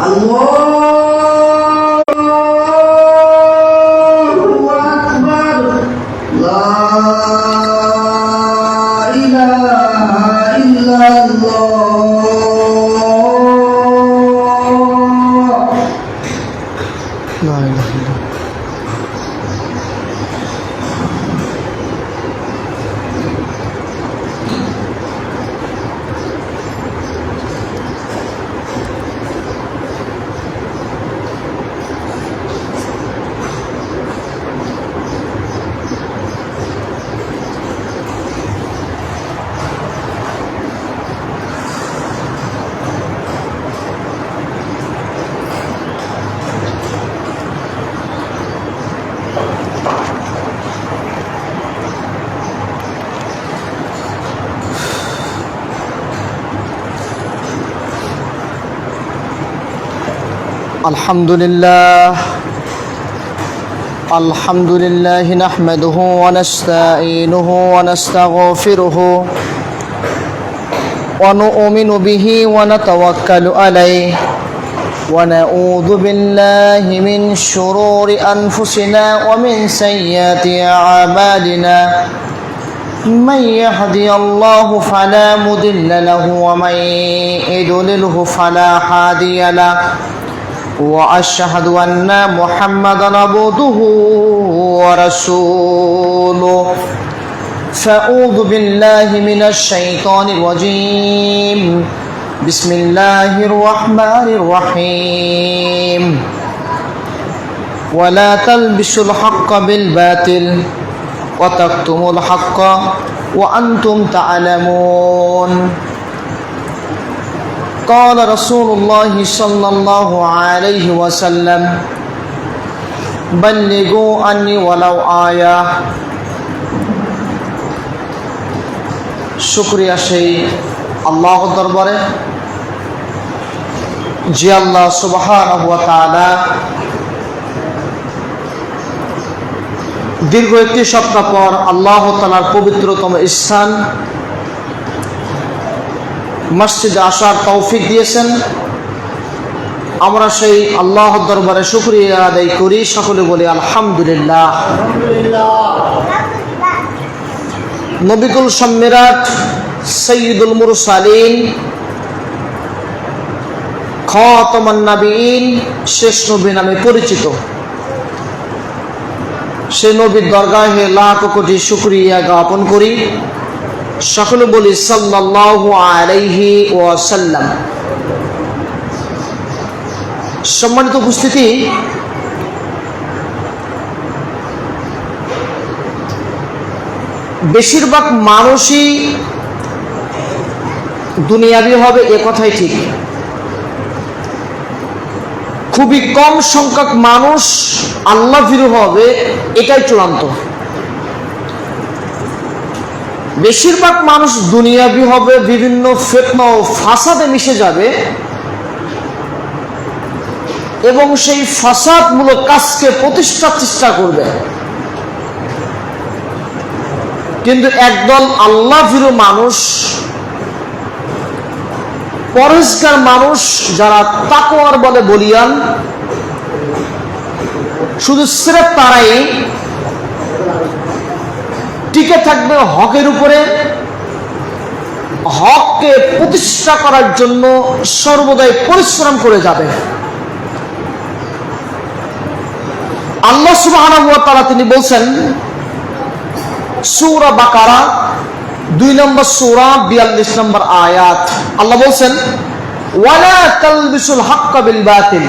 আল্লাহু আকবার। লা ইলাহা ইল্লাল্লাহ। লা ইলাহা ইল্লাল্লাহ। الحمد لله نحمده ونستعينه ونستغفره ونؤمن به ونتوكل عليه ونعوذ بالله من شرور أنفسنا ومن سيئات أعمالنا من يهدي الله فلا مضل له ومن يضلله فلا هادي له وأشهد أن محمدا عبده ورسوله فأعوذ بالله من الشيطان الرجيم بسم الله الرحمن الرحيم ولا تلبسوا الحق بالباطل وتكتموا الحق وأنتم تعلمون قال رسول الله صلى الله عليه وسلم بلغوا عني ولو آية শুকরিয়া সেই আল্লাহর দরবারে যে আল্লাহ সুবহানাহু ওয়া তাআলা দীর্ঘ একটি সপ্তাহ পর আল্লাহ তাআলার পবিত্রতম স্থান মসজিদে আসার তৌফিক দিয়েছেন। আমরা সেই আল্লাহর দরবারে শুকরিয়া আদায় করি, সকলে বলি আলহামদুলিল্লাহ। নবিকুল সম্মিরাট সাইয়্যিদুল মুরসালিন খাতামুন নবিয়্যিন শেষ নবী নামে পরিচিত সেই নবীর দরগাহে লাখ কোটি শুকরিয়া জ্ঞাপন করি, সকলে বলি সাল্লাল্লাহু আলাইহি ওয়াসাল্লাম। সম্মানিত উপস্থিতি, বেশিরভাগ মানুষই দুনিয়াবি হবে এ কথাই ঠিক, খুবই কম সংখ্যক মানুষ আল্লাহ ভীরু হবে এটাই চূড়ান্ত। বেশিরভাগ মানুষ দুনিয়াবি হবে, বিভিন্ন ফিতনা ও ফাসাদে মিশে যাবে এবং সেই ফাসাদমূলক কাজকে প্রতিষ্ঠার চেষ্টা করবে। কিন্তু একদল আল্লাহ ভীরু মানুষ, পরহেজগার মানুষ, যারা তাকওয়ার বলে বলিয়ান, শুধু সিরেফ তারাই টিকে থাকবে হকের উপরে, হককে প্রতিষ্ঠা করার জন্য সর্বদাই পরিশ্রম করে যাবে। আল্লাহ সুবহানাহু ওয়া তাআলা তিনি বলছেন সূরা বাকারা 2 নম্বর সূরা 42 নম্বর আয়াত, আল্লাহ বলছেন ওয়ালা তালবিসুল হাক্কা বিল বাতিল,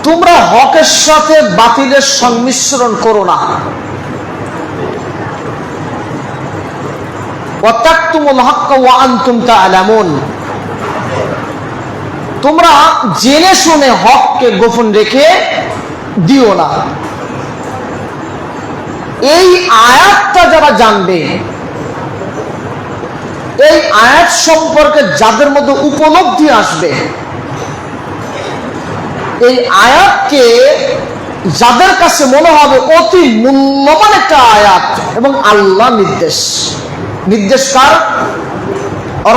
তোমরা হকের সাথে বাতিলের সংমিশ্রণ করো না। ওয়া তাকতুমুল হাক্কা ওয়া আনতুম তা'লামুন, তোমরা জেনে শুনে হককে গোপন রেখে দিও না। এই আয়াতটা যারা জানবে, এই আয়াত সম্পর্কে যাদের মধ্যে উপলব্ধি আসবে, এই আয়াতকে যাদের কাছে মনে হবে অতি মূল্যবান একটা আয়াত এবং আল্লাহ নির্দেশ, নির্দেশ কার?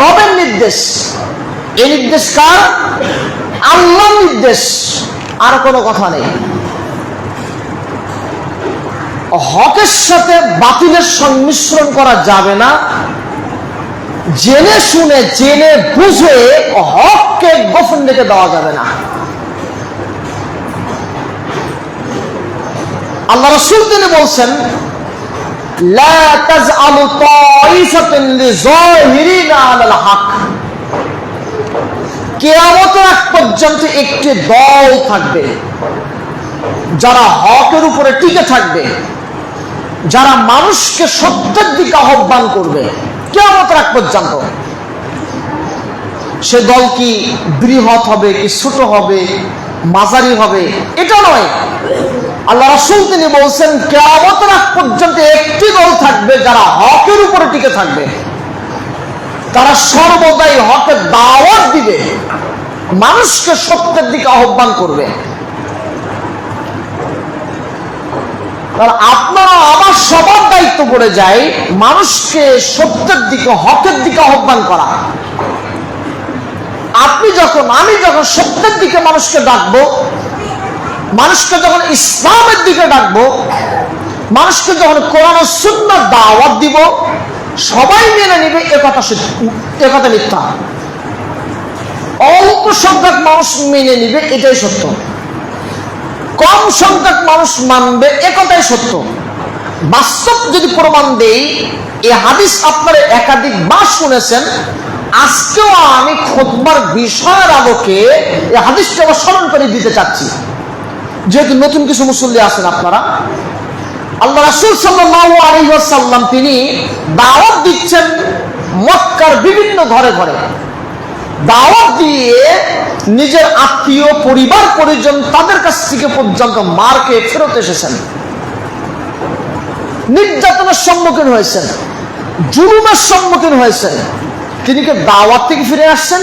রবের নির্দেশ। এই নির্দেশ কার? আল্লাহর নির্দেশ, আর কোনো কথা নেই। হকের সাথে বাতিলের সংমিশ্রণ করা যাবে না। জেনে শুনে জেনে বুঝে হককে গোপন রেখে দেওয়া যাবে না। আল্লাহ রাসূল তিনি বলছেন, লা তাজআলু তাইফাতান লিযাহিরিনা আলাল হক। কিয়ামতের আগ পর্যন্ত একটি দল থাকবে যারা হকের উপরে টিকে থাকবে, যারা মানুষকে সত্যের দিকে আহ্বান করবে কিয়ামতের আগ পর্যন্ত। সে দল কি বৃহৎ হবে, কি ছোট হবে, মাঝারি হবে, এটা নয়। আল্লাহ রাসূল তিনি বলছেন, কিয়ামতের আগ পর্যন্ত একটি দল থাকবে যারা হকের উপরে টিকে থাকবে। তারা সর্বদাই হকের দাওয়াত দিবে, মানুষকে সত্যের দিকে আহ্বান করবে। আপনারা আমার সবার দায়িত্ব পড়ে যায় মানুষকে সত্যের দিকে, হকের দিকে আহ্বান করা। আপনি যখন, আমি যখন সত্যের দিকে মানুষকে ডাকবো, মানুষকে যখন ইসলামের দিকে ডাকবো, মানুষকে যখন কোরআন ও সুন্নাহর দাওয়াত দিব, সবাই মেনে নেবে একথা মিথ্যা। অল্প সংখ্যক মানুষ মেনে নিবে, এটাই সত্য। কম সংখ্যক মানুষ মানবে, একথাই সত্য। বাস্তব যদি প্রমাণ দেই, এই হাদিস আপনারা একাধিকবার শুনেছেন, আজকেও আমি খুতবার বিষয়ের আলোকে এই হাদিসটা আবার স্মরণ করে দিতে চাচ্ছি, যেহেতু নতুন কিছু মুসল্লি আছেন আপনারা। আল্লাহ রাসূল সাল্লাল্লাহু আলাইহি ওয়াসাল্লাম তিনি দাওয়াত দিচ্ছেন মক্কার বিভিন্ন ঘরে ঘরে। দাওয়াত দিয়ে নিজের আত্মীয়, পরিবার পরিজন তাদের কাছ থেকে পর্যন্ত মারকে ফেরত এসেছেন, নির্যাতনের সম্মুখীন হয়েছেন, জুলুমের সম্মুখীন হয়েছেন। তিনি কি দাওয়াত থেকে ফিরে আসছেন?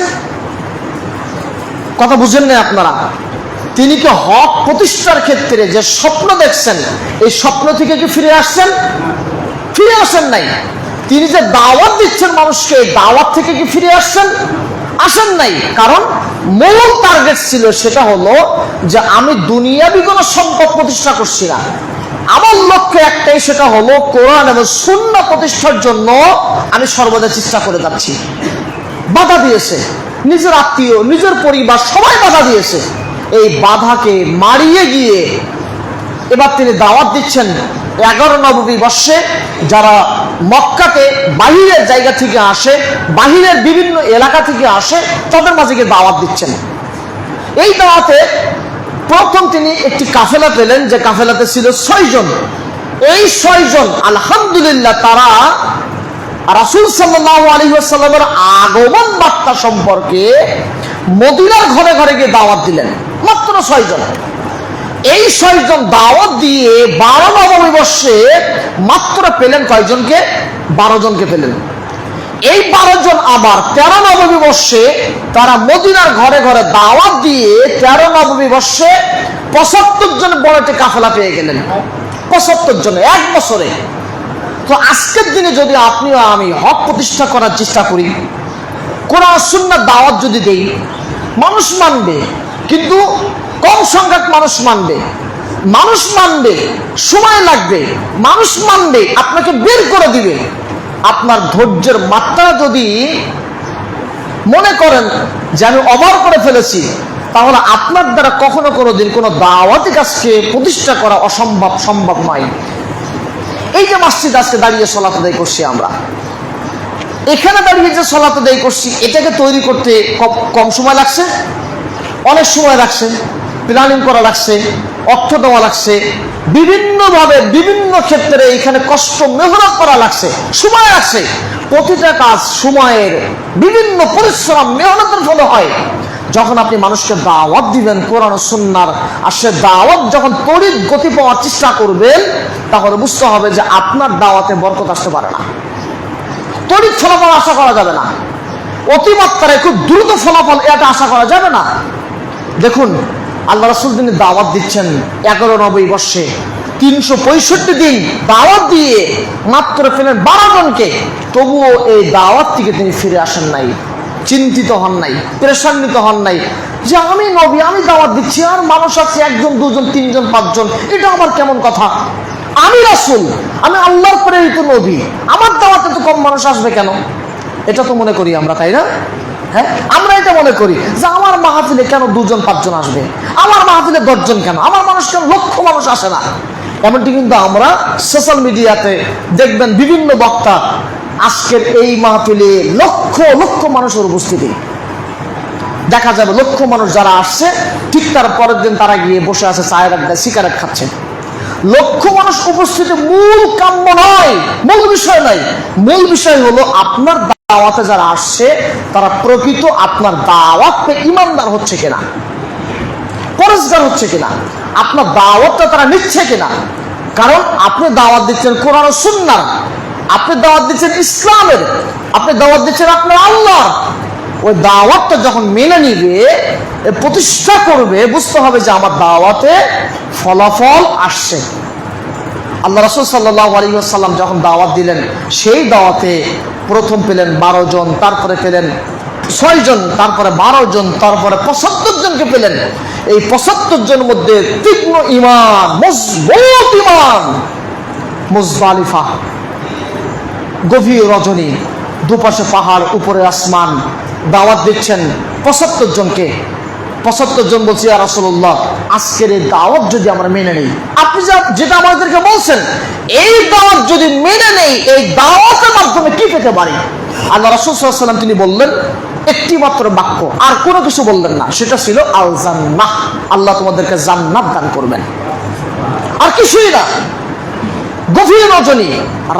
কথা বুঝেন না আপনারা? তিনি কি হক প্রতিষ্ঠার ক্ষেত্রে যে স্বপ্ন দেখছেন, এই স্বপ্ন থেকে কি ফিরে আসছেন? ফিরে আসেন নাই। তিনি যে দাওয়াত দিচ্ছেন মানুষকে, দাওয়াত থেকে কি ফিরে আসছেন? আসেন নাই। কারণ মূল টার্গেট ছিল সেটা হলো যে আমি দুনিয়াবি কোনো সম্পদ প্রতিষ্ঠা করছি না, আমার লক্ষ্য একটাই, সেটা হলো কোরআন এবং সুন্নাহ প্রতিষ্ঠার জন্য আমি সর্বদা চেষ্টা করে যাচ্ছি। বাধা দিয়েছে নিজের আত্মীয়, নিজের পরিবার, সবাই বাধা দিয়েছে। এই বাধাকে মারিয়ে গিয়ে এবার তিনি দাওয়াত দিচ্ছেন 11 নববী বর্ষে যারা মক্কাতে বাহিরের জায়গা থেকে আসে, বাহিরের বিভিন্ন এলাকা থেকে আসে, তাদের মাঝে গিয়ে দাওয়াত দিচ্ছেন। এই দাওয়াতে প্রথম তিনি একটি কাফেলা পেলেন, যে কাফেলাতে ছিল 6 জন। এই 6 জন আলহামদুলিল্লাহ তারা রাসূল সাল্লাল্লাহু আলাইহি ওয়াসাল্লামের আগমন বার্তা সম্পর্কে মদিনার ঘরে ঘরে গিয়ে দাওয়াত দিলেন। মাত্র 6 জন। এই 6 জন দাওয়াত দিয়ে 12 নববী বর্ষে মাত্র পেলেন কয়জনকে? 12 জনকে পেলেন। এই 12 জন আবার 13 নববী বর্ষে তারা মদিনার ঘরে ঘরে দাওয়াত দিয়ে 13 নববী বর্ষে 75 জন বড় একটা কাফেলা পেয়ে গেলেন। 75 জন এক বছরে। তো আজকের দিনে যদি আপনিও আমি হক প্রতিষ্ঠা করার চেষ্টা করি, কোরআন সুন্নাহর দাওয়াত যদি দেই, মানুষ মানবে, কিন্তু কম সংখ্যক মানুষ মানবে। মানুষ মানবে, সময় লাগবে, মানুষ মানবে, আপনাকে বের করে দিবে। আপনার ধৈর্যের মাত্রা যদি মনে করেন যে আমি ওভার করে ফেলেছি, তাহলে আপনার দ্বারা কখনো কোনোদিন কোনো দাওয়াতি কাজকে প্রতিষ্ঠা করা অসম্ভব, সম্ভব নয়। এই যে মসজিদ আজকে দাঁড়িয়ে সালাত আদায় করছি, আমরা এখানে দাঁড়িয়ে যে সালাত আদায় করছি, এটাকে তৈরি করতে কম সময় লাগছে? অনেক সময় লাগছে, প্ল্যানিং করা লাগছে, অর্থ দেওয়া লাগছে, বিভিন্নভাবে বিভিন্ন ক্ষেত্রে এখানে কষ্ট মেহনত করা লাগছে, সময় লাগছে। প্রতিটা কাজ সময়ের বিভিন্ন পরিশ্রম মেহনতের ফলে হয়। যখন আপনি মানুষকে দাওয়াত দিবেন কোরআন ও সুন্নাহর, আর সে দাওয়াত যখন তড়িৎ গতি পাওয়ার চেষ্টা করবেন, তাহলে বুঝতে হবে যে আপনার দাওয়াতে বরকত আসতে পারে না। তড়িৎ ফলাফল আশা করা যাবে না, অতিমাত্রায় খুব দ্রুত ফলাফল এটা আশা করা যাবে না। দেখুন আল্লাহ রাসূল তিনি দাওয়াত দিচ্ছেন 11 নববী বর্ষে 365 দিন দাওয়াত দিয়ে মাত্র পেলেন 12 জনকে। তবুও এই দাওয়াত থেকে তিনি ফিরে আসেন নাই। চিন্তিত হন নাই, পেরেশান্বিত হন নাই যে আমি নবী, আমি দাওয়াত দিচ্ছি, আর মানুষ আছে 1 জন 2 জন 3 জন 5 জন, এটা আবার কেমন কথা? আমি রাসূল, আমি আল্লাহর প্রেরিত নবী, আমার দাওয়াতে তো কম মানুষ আসবে কেন? এটা তো মনে করি আমরা, তাই না? হ্যাঁ, আমরা এটা মনে করি যে আমার মাহফিলে কেন 2 জন 5 জন আসবে, আমার মাহফিলে 10 জন কেন, আমার মানুষ কেন লক্ষ মানুষ আসে না? এমনটি কিন্তু আমরা সোশ্যাল মিডিয়াতে দেখবেন বিভিন্ন বক্তা আজকের এই মাহফিলে লক্ষ লক্ষ মানুষের উপস্থিতি দেখা যাবে, লক্ষ মানুষ যারা আসছে ঠিক তার পরের দিন তারা গিয়ে বসে আছে চায়ের আড্ডায় সিগারেট খাচ্ছে। লক্ষ মানুষ উপস্থিতি মূল কাম্য নয়, মূল বিষয় নয়। মূল বিষয় হলো আপনার দাওয়াতে যারা আসছে তারা প্রকৃত আপনার দাওয়াতে ঈমানদার হচ্ছে কিনা, পরেশগার হচ্ছে কিনা, আপনার দাওয়াতটা তারা নিচ্ছে কিনা। কারণ আপনি দাওয়াত দিচ্ছেন কোরআন ও সুন্নাহর, আপনি দাওয়াত দিচ্ছেন ইসলামের, আপনি দাওয়াত দিচ্ছেন আপনার আল্লাহর। ওই দাওয়াতটা যখন মেনে নিবে, প্রতিষ্ঠা করবে, বুঝতে হবে যে আমার দাওয়াতে ফলাফল আসছে। আল্লাহ রাসূল সাল্লাল্লাহু আলাইহি ওয়াসাল্লাম যখন দাওয়াত দিলেন, সেই দাওয়াতে প্রথম পেলেন 12 জন, তারপরে পেলেন 6 জন, তারপরে 12 জন, তারপরে 75 জনকে পেলেন। এই 75 জনের মধ্যে তীক্ষ্ণ ঈমান, মজবুত ঈমান। মুজদালিফা, গভীর রজনী, দুপাশে পাহাড়, উপরে আসমান, দাওয়াত দিচ্ছেন 75 জনকে। 75 জন বলছি, ইয়া রাসূলুল্লাহ, আজকের এই দাওয়াত যদি আমরা মেনে নেই, আপনি যেটা আমাদেরকে বলছেন, এই দাওয়াত যদি মেনে নেই, এই দাওয়াতের মাধ্যমে কি পেতে পারি? আল্লাহ রাসূল সাল্লাল্লাহু আলাইহি ওয়াসাল্লাম তিনি বললেন একটি মাত্র বাক্য, আর কোনো কিছু বললেন না, সেটা ছিল আল জান্নাহ, আল্লাহ তোমাদেরকে জান্নাত দান করবেন, আর কিছুই না। গভীর রজনী,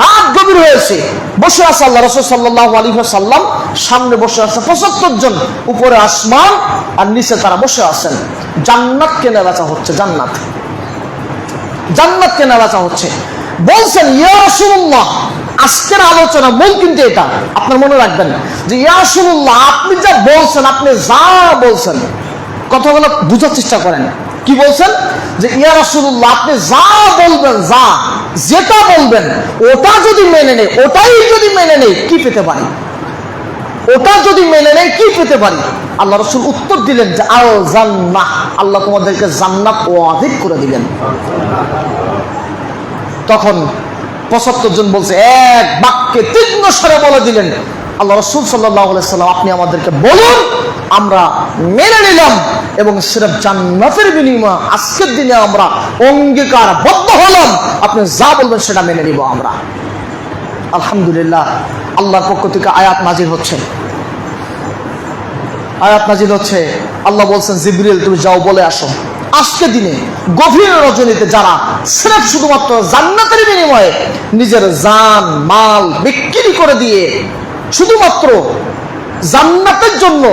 রাত গভীর হয়েছে, বসে আছে আল্লাহ রাসূল সাল্লাল্লাহু আলাইহি ওয়াসাল্লাম, সামনে বসে আছে 75 জন, উপরে আসমান আর নিচে তারা বসে আছেন। জান্নাত কেনা বেচা হচ্ছে, জান্নাত, জান্নাত কেনা বেচা হচ্ছে। বলছেন, ইয়া রাসূলুল্লাহ, আজকের আলোচনা মূল কিন্তু এটা, আপনার মনে রাখবেন যে ইয়া রাসূলুল্লাহ, আপনি যা বলছেন, আপনি যা বলছেন, কথাগুলো বুঝার চেষ্টা করেন। কি বলছেন? যে ইয়া রাসূলুল্লাহ, আপনি যা বলবেন, যেটা বলবেন, ওটা যদি মেনে নেই, ওটাই যদি মেনে নেই, কি পেতে পারি? ওটা যদি মেনে নেই, কি পেতে পারি? আল্লাহ রাসূল উত্তর দিলেন যে আল জান্নাহ, আল্লাহ তোমাদেরকে জান্নাত ওয়াজিব করে দিলেন। তখন 75 জন বলছে, এক বাক্যে তীক্ষ্ণ স্বরে বলে দিলেন, আল্লাহ রাসূল সাল্লাল্লাহু আলাইহি ওয়াসাল্লাম, আপনি আমাদেরকে বলুন, আমরা মেনে নিলাম, এবং সেটা জান্নাতের বিনিময়ে আজকের দিনে আমরা অঙ্গীকারবদ্ধ হলাম, আপনি যা বলবেন সেটা মেনে নিব আমরা। আলহামদুলিল্লাহ, আল্লাহর পক্ষ থেকে আয়াত নাজিল হচ্ছে, আয়াত নাজিল হচ্ছে। আল্লাহ বলছেন, জিবরিল তুমি যাও, বলে আসো, আজকে দিনে গভীর রজনীতে যারা সির্ফ শুধুমাত্র জান্নাতের বিনিময়ে নিজের জান মাল বিক্রি করে দিয়ে শুধুমাত্র জান্নাতের জন্য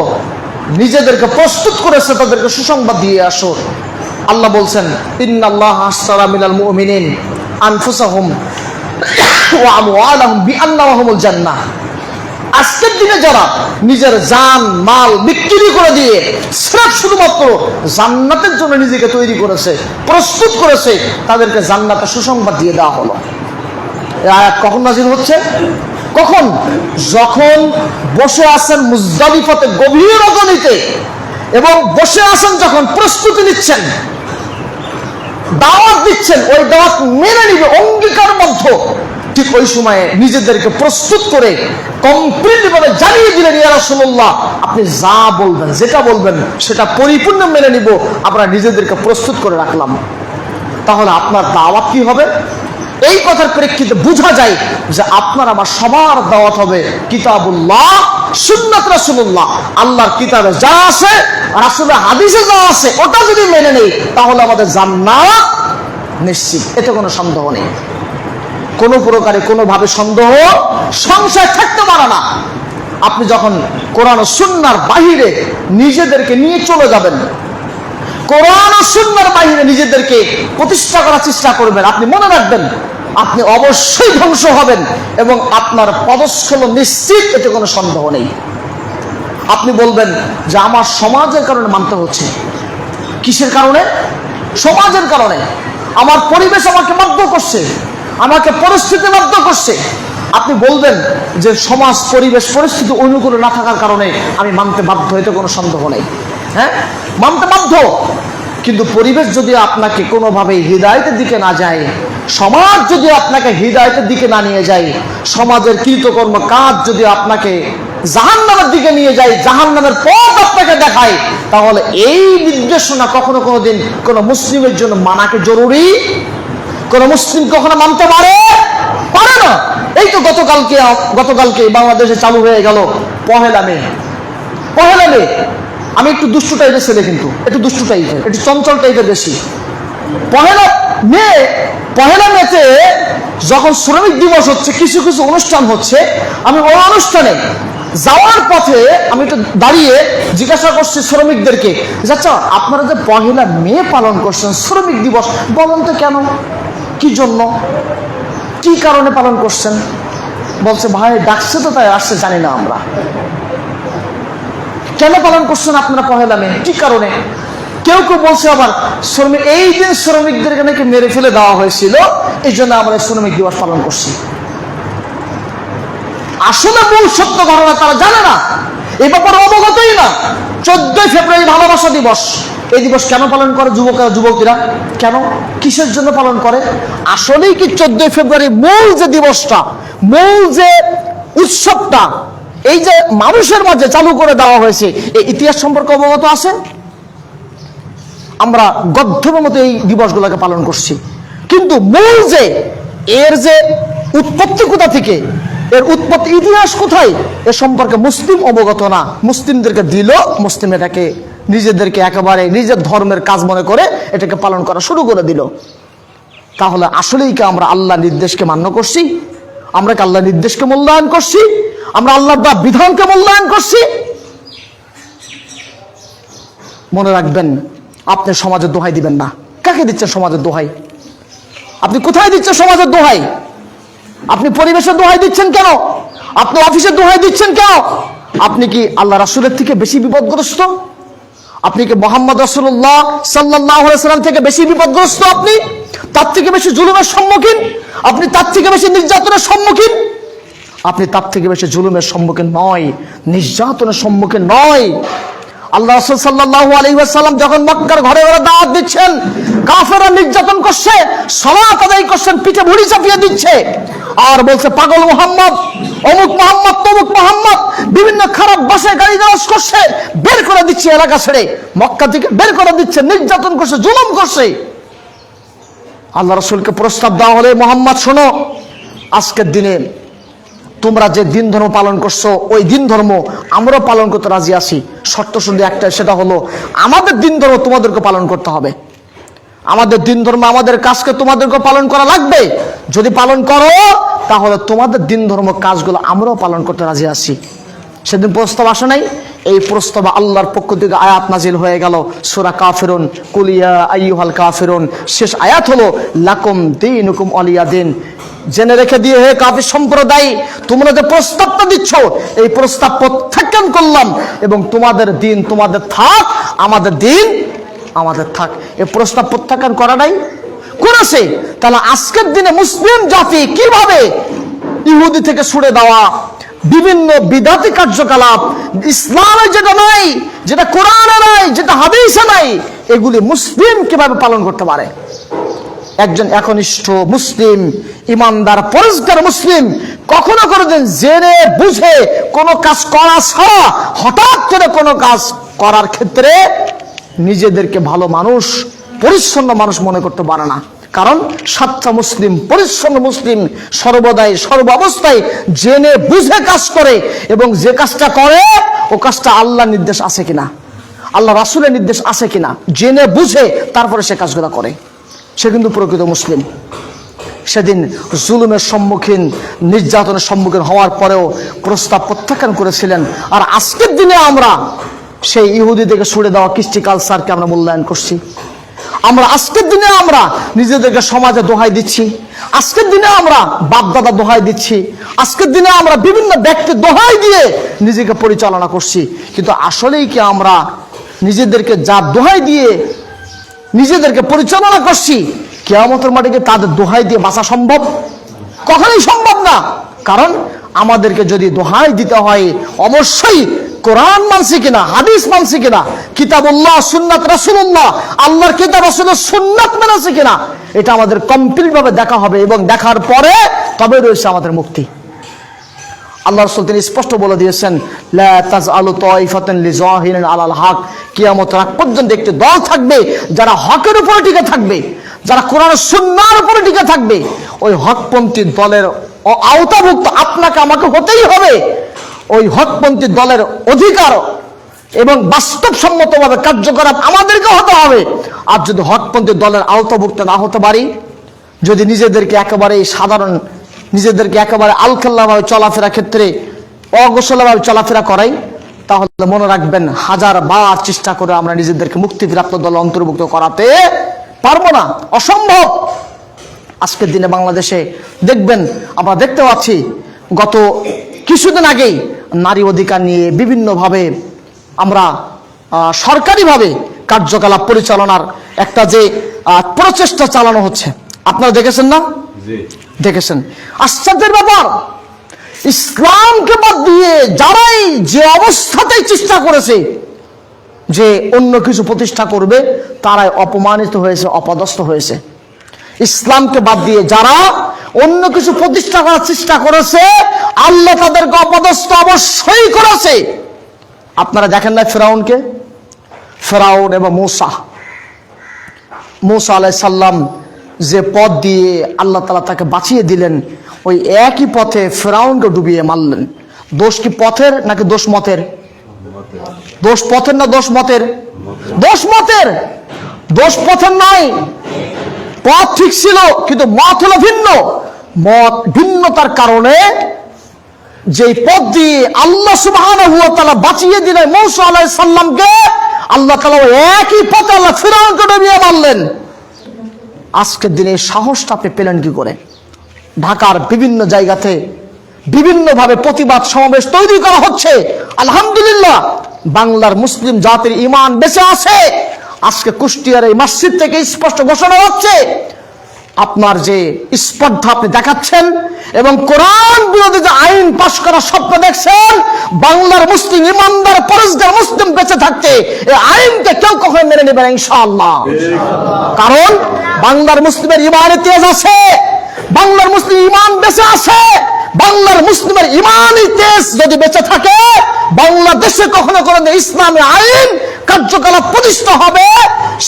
নিজেদেরকে প্রস্তুত করেছে, তাদেরকে সুসংবাদ দিয়ে আসো। আল্লাহ বলছেন, ইন্নাল্লাহা আশতারা মিনাল মুমিনিন আনফুসাহুম ওয়া আমওয়ালাহুম বিআন্না লাহুমুল জান্নাহ। আজকের দিনে যারা নিজের জান মাল বিক্রি করে দিয়ে সির্ফ শুধুমাত্র জান্নাতের জন্য নিজেকে তৈরি করেছে, প্রস্তুত করেছে, তাদেরকে জান্নাতের সুসংবাদ দিয়ে দেওয়া হলো। এই আয়াত কখন নাযিল হচ্ছে? কখন? যখন বসে আছেন মুজদালিফাতে গভীর রজনীতে, এবং বসে আছেন যখন প্রস্তুতি নিচ্ছেন, দাওয়াত দিচ্ছেন, ওই দাওয়াত মেনে নিবে অঙ্গীকারবদ্ধ, ঠিক ওই সময়ে নিজেদেরকে প্রস্তুত করে কমপ্লিট ভাবে জানিয়ে দিলেন, ইয়া রাসূলুল্লাহ, আপনি যা বলবেন, যেটা বলবেন, সেটা পরিপূর্ণ মেনে নিব, আমরা নিজেদেরকে প্রস্তুত করে রাখলাম। তাহলে আপনার দাওয়াত কি হবে? এই কথার প্রেক্ষিতে বোঝা যায় যে আপনার আমার সবার দাওয়াত হবে কিতাবুল্লাহ, সুন্নাত রাসূলুল্লাহ। আল্লাহর কিতাবে যা আছে, রাসূলের হাদিসে যা আছে, ওটা যদি মেনে নেই, তাহলে আমাদের জান্নাত নিশ্চিত, এতে কোনো সন্দেহ নেই। কোনো প্রকারে কোনোভাবে সন্দেহ সংশয় থাকতে পারে না। আপনি যখন কোরআন ও সুন্নাহর বাহিরে নিজেদেরকে নিয়ে চলে যাবেন, কোরআন ও সুন্নাহর বাহিরে নিজেদেরকে প্রতিষ্ঠা করার চেষ্টা করবেন, আপনি মনে রাখবেন আপনি অবশ্যই ধ্বংস হবেন, এবং আপনার পদস্খলন নিশ্চিত, এতে কোনো সন্দেহ নেই। আপনি বলবেন যে আমার সমাজের কারণে মানতে হচ্ছে। কিসের কারণে? সমাজের কারণে। আমার পরিবেশ আমাকে বাধ্য করছে, আমাকে পরিস্থিতি বাধ্য করছে, আপনি বলবেন যে সমাজ পরিবেশ পরিস্থিতি অনুকূলে না থাকার কারণে আমি মানতে বাধ্য, এতে কোনো সন্দেহ নেই। হ্যাঁ, মানতে বাধ্য। কিন্তু পরিবেশ যদি আপনাকে কোনোভাবে হৃদায়তের দিকে না যায়, সমাজ যদি আপনাকে হৃদায়তের দিকে না নিয়ে যায়, সমাজের কৃতকর্ম কাজ যদি আপনাকে জাহান্নামের দিকে নিয়ে যায়, জাহান্নামের পথ আপনাকে দেখায়, তাহলে এই নির্দেশনা কখনো কোনোদিন কোনো মুসলিমের জন্য মানাকে জরুরি? কোন মুসলিম কখনো মানতে পারে না। এই তো গতকালকে বাংলাদেশে চালু হয়ে গেল পহেলা মে। আমি একটু দুষ্টু টাইপের ছেলে, কিন্তু একটু দুষ্টু টাইপের, একটু চঞ্চল টাইপের বেশি। পহেলা মেতে যখন শ্রমিক দিবস হচ্ছে, কিছু কিছু অনুষ্ঠান হচ্ছে, আমি ওই অনুষ্ঠানে যাওয়ার পথে আমি একটু দাঁড়িয়ে জিজ্ঞাসা করছি শ্রমিকদেরকে, আচ্ছা আপনারা যে পহেলা মে পালন করছেন, শ্রমিক দিবস, বলেন তো কেন, কি জন্য, কি কারণে পালন করছেন? বলছে ভাই ডাকছে তো তাই আসছে, জানি না আমরা। কেন পালন করছেন আপনারা পহেলা মে, কি কারণে? কেউ কেউ বলছে আবার এই দিন শ্রমিকদেরকে নাকি মেরে ফেলে দেওয়া হয়েছিল, এই জন্য আমরা শ্রমিক দিবস পালন করছি। আসলে মূল সত্য ঘটনা তারা জানে না, এই ব্যাপারে অবগতই না। 14 ফেব্রুয়ারি ভালোবাসা দিবস, এই দিবস কেন পালন করে যুবকেরা? কেন, কিসের জন্য পালন করে? আসলেই কি 14 ফেব্রুয়ারি মূল যে দিবসটা, মূল যে উৎসবটা, এই যে মানুষের মাঝে চালু করে দেওয়া হয়েছে, এই ইতিহাস সম্পর্কে অবগত আছে? আমরা গদ্ধর্বের মতো এই দিবসগুলোকে পালন করছি, কিন্তু মূল যে এর যে উৎপত্তি কোথা থেকে, এর উৎপত্তি ইতিহাস কোথায়, এ সম্পর্কে মুসলিম অবগত না। মুসলিমদেরকে দিল, মুসলিম এটাকে নিজেদেরকে একেবারে নিজের ধর্মের কাজ মনে করে এটাকে পালন করা শুরু করে দিল। তাহলে আসলেই কি আমরা আল্লাহর নির্দেশকে মান্য করছি? আমরা কি আল্লাহর নির্দেশকে মূল্যায়ন করছি? আমরা আল্লাহর দেওয়া বিধানকে মূল্যায়ন করছি? মনে রাখবেন, আপনি সমাজের দোহাই দিবেন না। কাকে দিচ্ছেন সমাজের দোহাই? আপনি কোথায় দিচ্ছেন সমাজের দোহাই? আপনি পরিবেশের দোহাই দিচ্ছেন কেন? আপনি অফিসের দোহাই দিচ্ছেন কেন? আপনি কি আল্লাহ রাসূলের থেকে বেশি বিপদগ্রস্ত? আপনি কি মুহাম্মদ রাসূলুল্লাহ সাল্লাল্লাহু আলাইহি ওয়াসাল্লাম থেকে বেশি বিপদগ্রস্ত? আপনি তার থেকে বেশি জুলুমের সম্মুখীন? আপনি তার থেকে বেশি নির্যাতনের সম্মুখীন? আপনি তার থেকে বেশি জুলুমের সম্মুখীন নয়, নির্যাতনের সম্মুখীন নয়। আল্লাহ রাসূল সাল্লাল্লাহু আলাইহি ওয়াসাল্লাম যখন মক্কার ঘরে ঘরে দাওয়াত দিচ্ছেন, কাফেররা নির্যাতন করছে, সালাত আদায় করছেন, পিঠে ভুঁড়ি চাপিয়ে দিচ্ছে, আর বলছে পাগল মুহাম্মদ, অমুক মুহাম্মদ, তমুক মুহাম্মদ, বিভিন্ন খারাপ ভাষায় গালিগালাজ করছে, বের করে দিচ্ছে এলাকা ছেড়ে, মক্কা থেকে বের করে দিচ্ছে, নির্যাতন করছে, জুলুম করছে। আল্লাহ রাসূলকে প্রস্তাব দেওয়া হলে, মুহাম্মদ শোনো, আজকের দিনে তোমরা যে দিন ধর্ম পালন করছো, ওই দিন ধর্ম আমরাও পালন করতে রাজি আছি। শর্ত শুধু একটাই, সেটা হলো আমাদের দিন ধর্ম তোমাদেরকে পালন করতে হবে। আমাদের দিন ধর্ম, আমাদের কাজকে তোমাদেরকে পালন করা লাগবে। যদি পালন করো, তাহলে তোমাদের দিন ধর্ম কাজগুলো আমরাও পালন করতে রাজি আছি। সেদিন প্রস্তাব আসে নাই? এই প্রস্তাব আল্লাহর পক্ষ থেকে আয়াত নাজিল হয়ে গেল, সূরা কাফিরুন, কুল ইয়া আইয়ুহাল কাফিরুন। শেষ আয়াত হলো লাকুম দীনুকুম ওয়ালিয়া দিন। জেনে রেখে দিয়ে, হে কাফির সম্প্রদায়, তোমরা যে প্রস্তাবটা দিচ্ছ, এই প্রস্তাব প্রত্যাখ্যান করলাম, এবং তোমাদের দিন তোমাদের থাক, আমাদের দিন আমাদের থাক। এই প্রস্তাব প্রত্যাখ্যান করা নাই, করেছে। তাহলে আজকের দিনে মুসলিম জাতি কিভাবে ইহুদি থেকে সরে দেওয়া বিভিন্ন বিদাতি কার্যকলাপ, ইসলামে যেটা নাই, যেটা কোরআনে নাই, যেটা হাদিসে নাই, এগুলি মুসলিম কিভাবে পালন করতে পারে? একজন একনিষ্ঠ মুসলিম, ইমানদার, পরিষ্কার মুসলিম কখনো কোনোদিন জেনে বুঝে কোনো কাজ করা ছাড়া হঠাৎ করে কোনো কাজ করার ক্ষেত্রে নিজেদেরকে ভালো মানুষ, পরিচ্ছন্ন মানুষ মনে করতে পারে না। কারণ সাচ্চা মুসলিম, পরিচ্ছন্ন মুসলিম সর্বদাই সর্ব অবস্থায় জেনে বুঝে কাজ করে, এবং যে কাজটা করে ও কাজটা আল্লাহর নির্দেশ আছে কিনা, আল্লাহ রাসূলের নির্দেশ আছে কিনা, জেনে বুঝে তারপরে সে কাজগুলো করে, সে কিন্তু প্রকৃত মুসলিম। সেদিন জুলুমের সম্মুখীন, নির্যাতনের সম্মুখীন হওয়ার পরেও প্রস্তাব প্রত্যাখ্যান করেছিলেন। আর আজকের দিনে আমরা সেই ইহুদি থেকে সরে দেওয়া কৃষ্টি কালচারকে আমরা মূল্যায়ন করছি। আমরা আজকের দিনে আমরা নিজেদেরকে সমাজে দোহাই দিচ্ছি, আজকের দিনে আমরা বাপদাদা দোহাই দিচ্ছি, আজকের দিনে আমরা বিভিন্ন ব্যক্তির দোহাই দিয়ে নিজেকে পরিচালনা করছি। কিন্তু আসলেই কি আমরা নিজেদেরকে যা দোহাই দিয়ে নিজেদেরকে পরিচালনা করছি, কিয়ামতের মাঠে তাদের দোহাই দিয়ে বাঁচা সম্ভব? কখনোই সম্ভব না। কারণ আমাদেরকে যদি দোহাই দিতে হয় অবশ্যই কোরআন মানছি কিনা, হাদিস মানছি কিনা, কিতাবুল্লাহ সুন্নাত রাসূলুল্লাহ, আল্লাহর কিতাব রাসূলের সুন্নাত মেনেছি কিনা, এটা আমাদের কমপ্লিট ভাবে দেখা হবে এবং দেখার পরে তবে রয়েছে আমাদের মুক্তি। আল্লাহ রাসূল তিনি স্পষ্ট বলে দিয়েছেন, লা তাজআলু তাইফাতান লিযাহিরিন আলাল হক, কিয়ামতের আগ পর্যন্ত একটি দল থাকবে যারা হকের উপরে টিকে থাকবে, যারা কোরআন সুন্নাহর উপরে টিকে থাকবে। ওই হকপন্থী দলের আওতাভুক্ত আপনাকে আমাকে হতেই হবে। ওই হকপন্থী দলের অধিকার এবং বাস্তবসম্মতভাবে কার্যকলাপ আমাদেরকে হতে হবে। আর যদি হকপন্থী দলের আওতাভুক্ত না হতে পারি, যদি নিজেদেরকে একেবারে সাধারণ, নিজেদেরকে একেবারে আলখাল্লাভাবে চলাফেরা ক্ষেত্রে অগোছালোভাবে চলাফেরা করাই, তাহলে মনে রাখবেন হাজার বার চেষ্টা করে আমরা নিজেদেরকে মুক্তিপ্রাপ্ত দলে অন্তর্ভুক্ত করাতে পারবো না, অসম্ভব। আজকের দিনে বাংলাদেশে দেখবেন, আমরা দেখতে পাচ্ছি গত কিছুদিন আগেই নারী অধিকার নিয়ে বিভিন্নভাবে আমরা সরকারিভাবে কার্যকলাপ পরিচালনার একটা যে প্রচেষ্টা চালানো হচ্ছে, আপনারা দেখেছেন না? দেখেছেন। আশ্চর্যের ব্যাপার, ইসলামকে বাদ দিয়ে যারাই যে অবস্থাতেই চেষ্টা করেছে যে অন্য কিছু প্রতিষ্ঠা করবে, তারাই অপমানিত হয়েছে, অপদস্থ হয়েছে। ইসলামকে বাদ দিয়ে যারা অন্য কিছু প্রতিষ্ঠা করার চেষ্টা করেছে, আল্লাহ তাদেরকে অপদস্থ অবশ্যই করেছে। আপনারা দেখেন না ফেরাউনকে, ফেরাউন এবং মূসা আলাইহিস সালাম যে পথ দিয়ে আল্লাহ তাআলা তাকে বাঁচিয়ে দিলেন, ওই একই পথে ফেরাউনকে ডুবিয়ে মারলেন। দোষ কি পথের নাকি দোষ মতের? দোষ পথের না দোষ মতের? দোষ মতের। দোষ পথের নয়, পথ ঠিক ছিল কিন্তু মত হলো ভিন্ন। মত ভিন্নতার কারণে যেই পথ দিয়ে আল্লাহ সুবহানাহু ওয়া তাআলা বাঁচিয়ে দিলেন মূসা আলাইহিস সালামকে, আল্লাহ তাআলা একই পথে আল্লাহ ফিরআউনকে ডুবিয়ে মারলেন। আজকের দিনে সাহসটা আপনি পেলেন কি করে? ঢাকার বিভিন্ন জায়গাতে বিভিন্নভাবে প্রতিবাদ সমাবেশ তৈরি করা হচ্ছে। আলহামদুলিল্লাহ, বাংলার মুসলিম জাতির ঈমান বেঁচে আছে। আজকে কুষ্টিয়ার এই মসজিদ থেকে স্পষ্ট ঘোষণা হচ্ছে, আপনার যে স্পর্ধা আপনি দেখাচ্ছেন এবং কোরআন বিরোধী যে আইন পাশ করার স্বপ্ন দেখছেন, বাংলার মুসলিম ইমানদার পরেশগার মুসলিম বেঁচে থাকতে এই আইনকে কেউ কখনো মেনে নেবে না ইনশাআল্লাহ। কারণ বাংলার মুসলিমের ইমানে তেজ আছে, বাংলার মুসলিম ইমান বেঁচে আছে। বাংলার মুসলিমের ইমানই তেজ যদি বেঁচে থাকে, বাংলাদেশে কখনো কোনো ইসলামী আইন কার্যকলাপ প্রতিষ্ঠা হবে,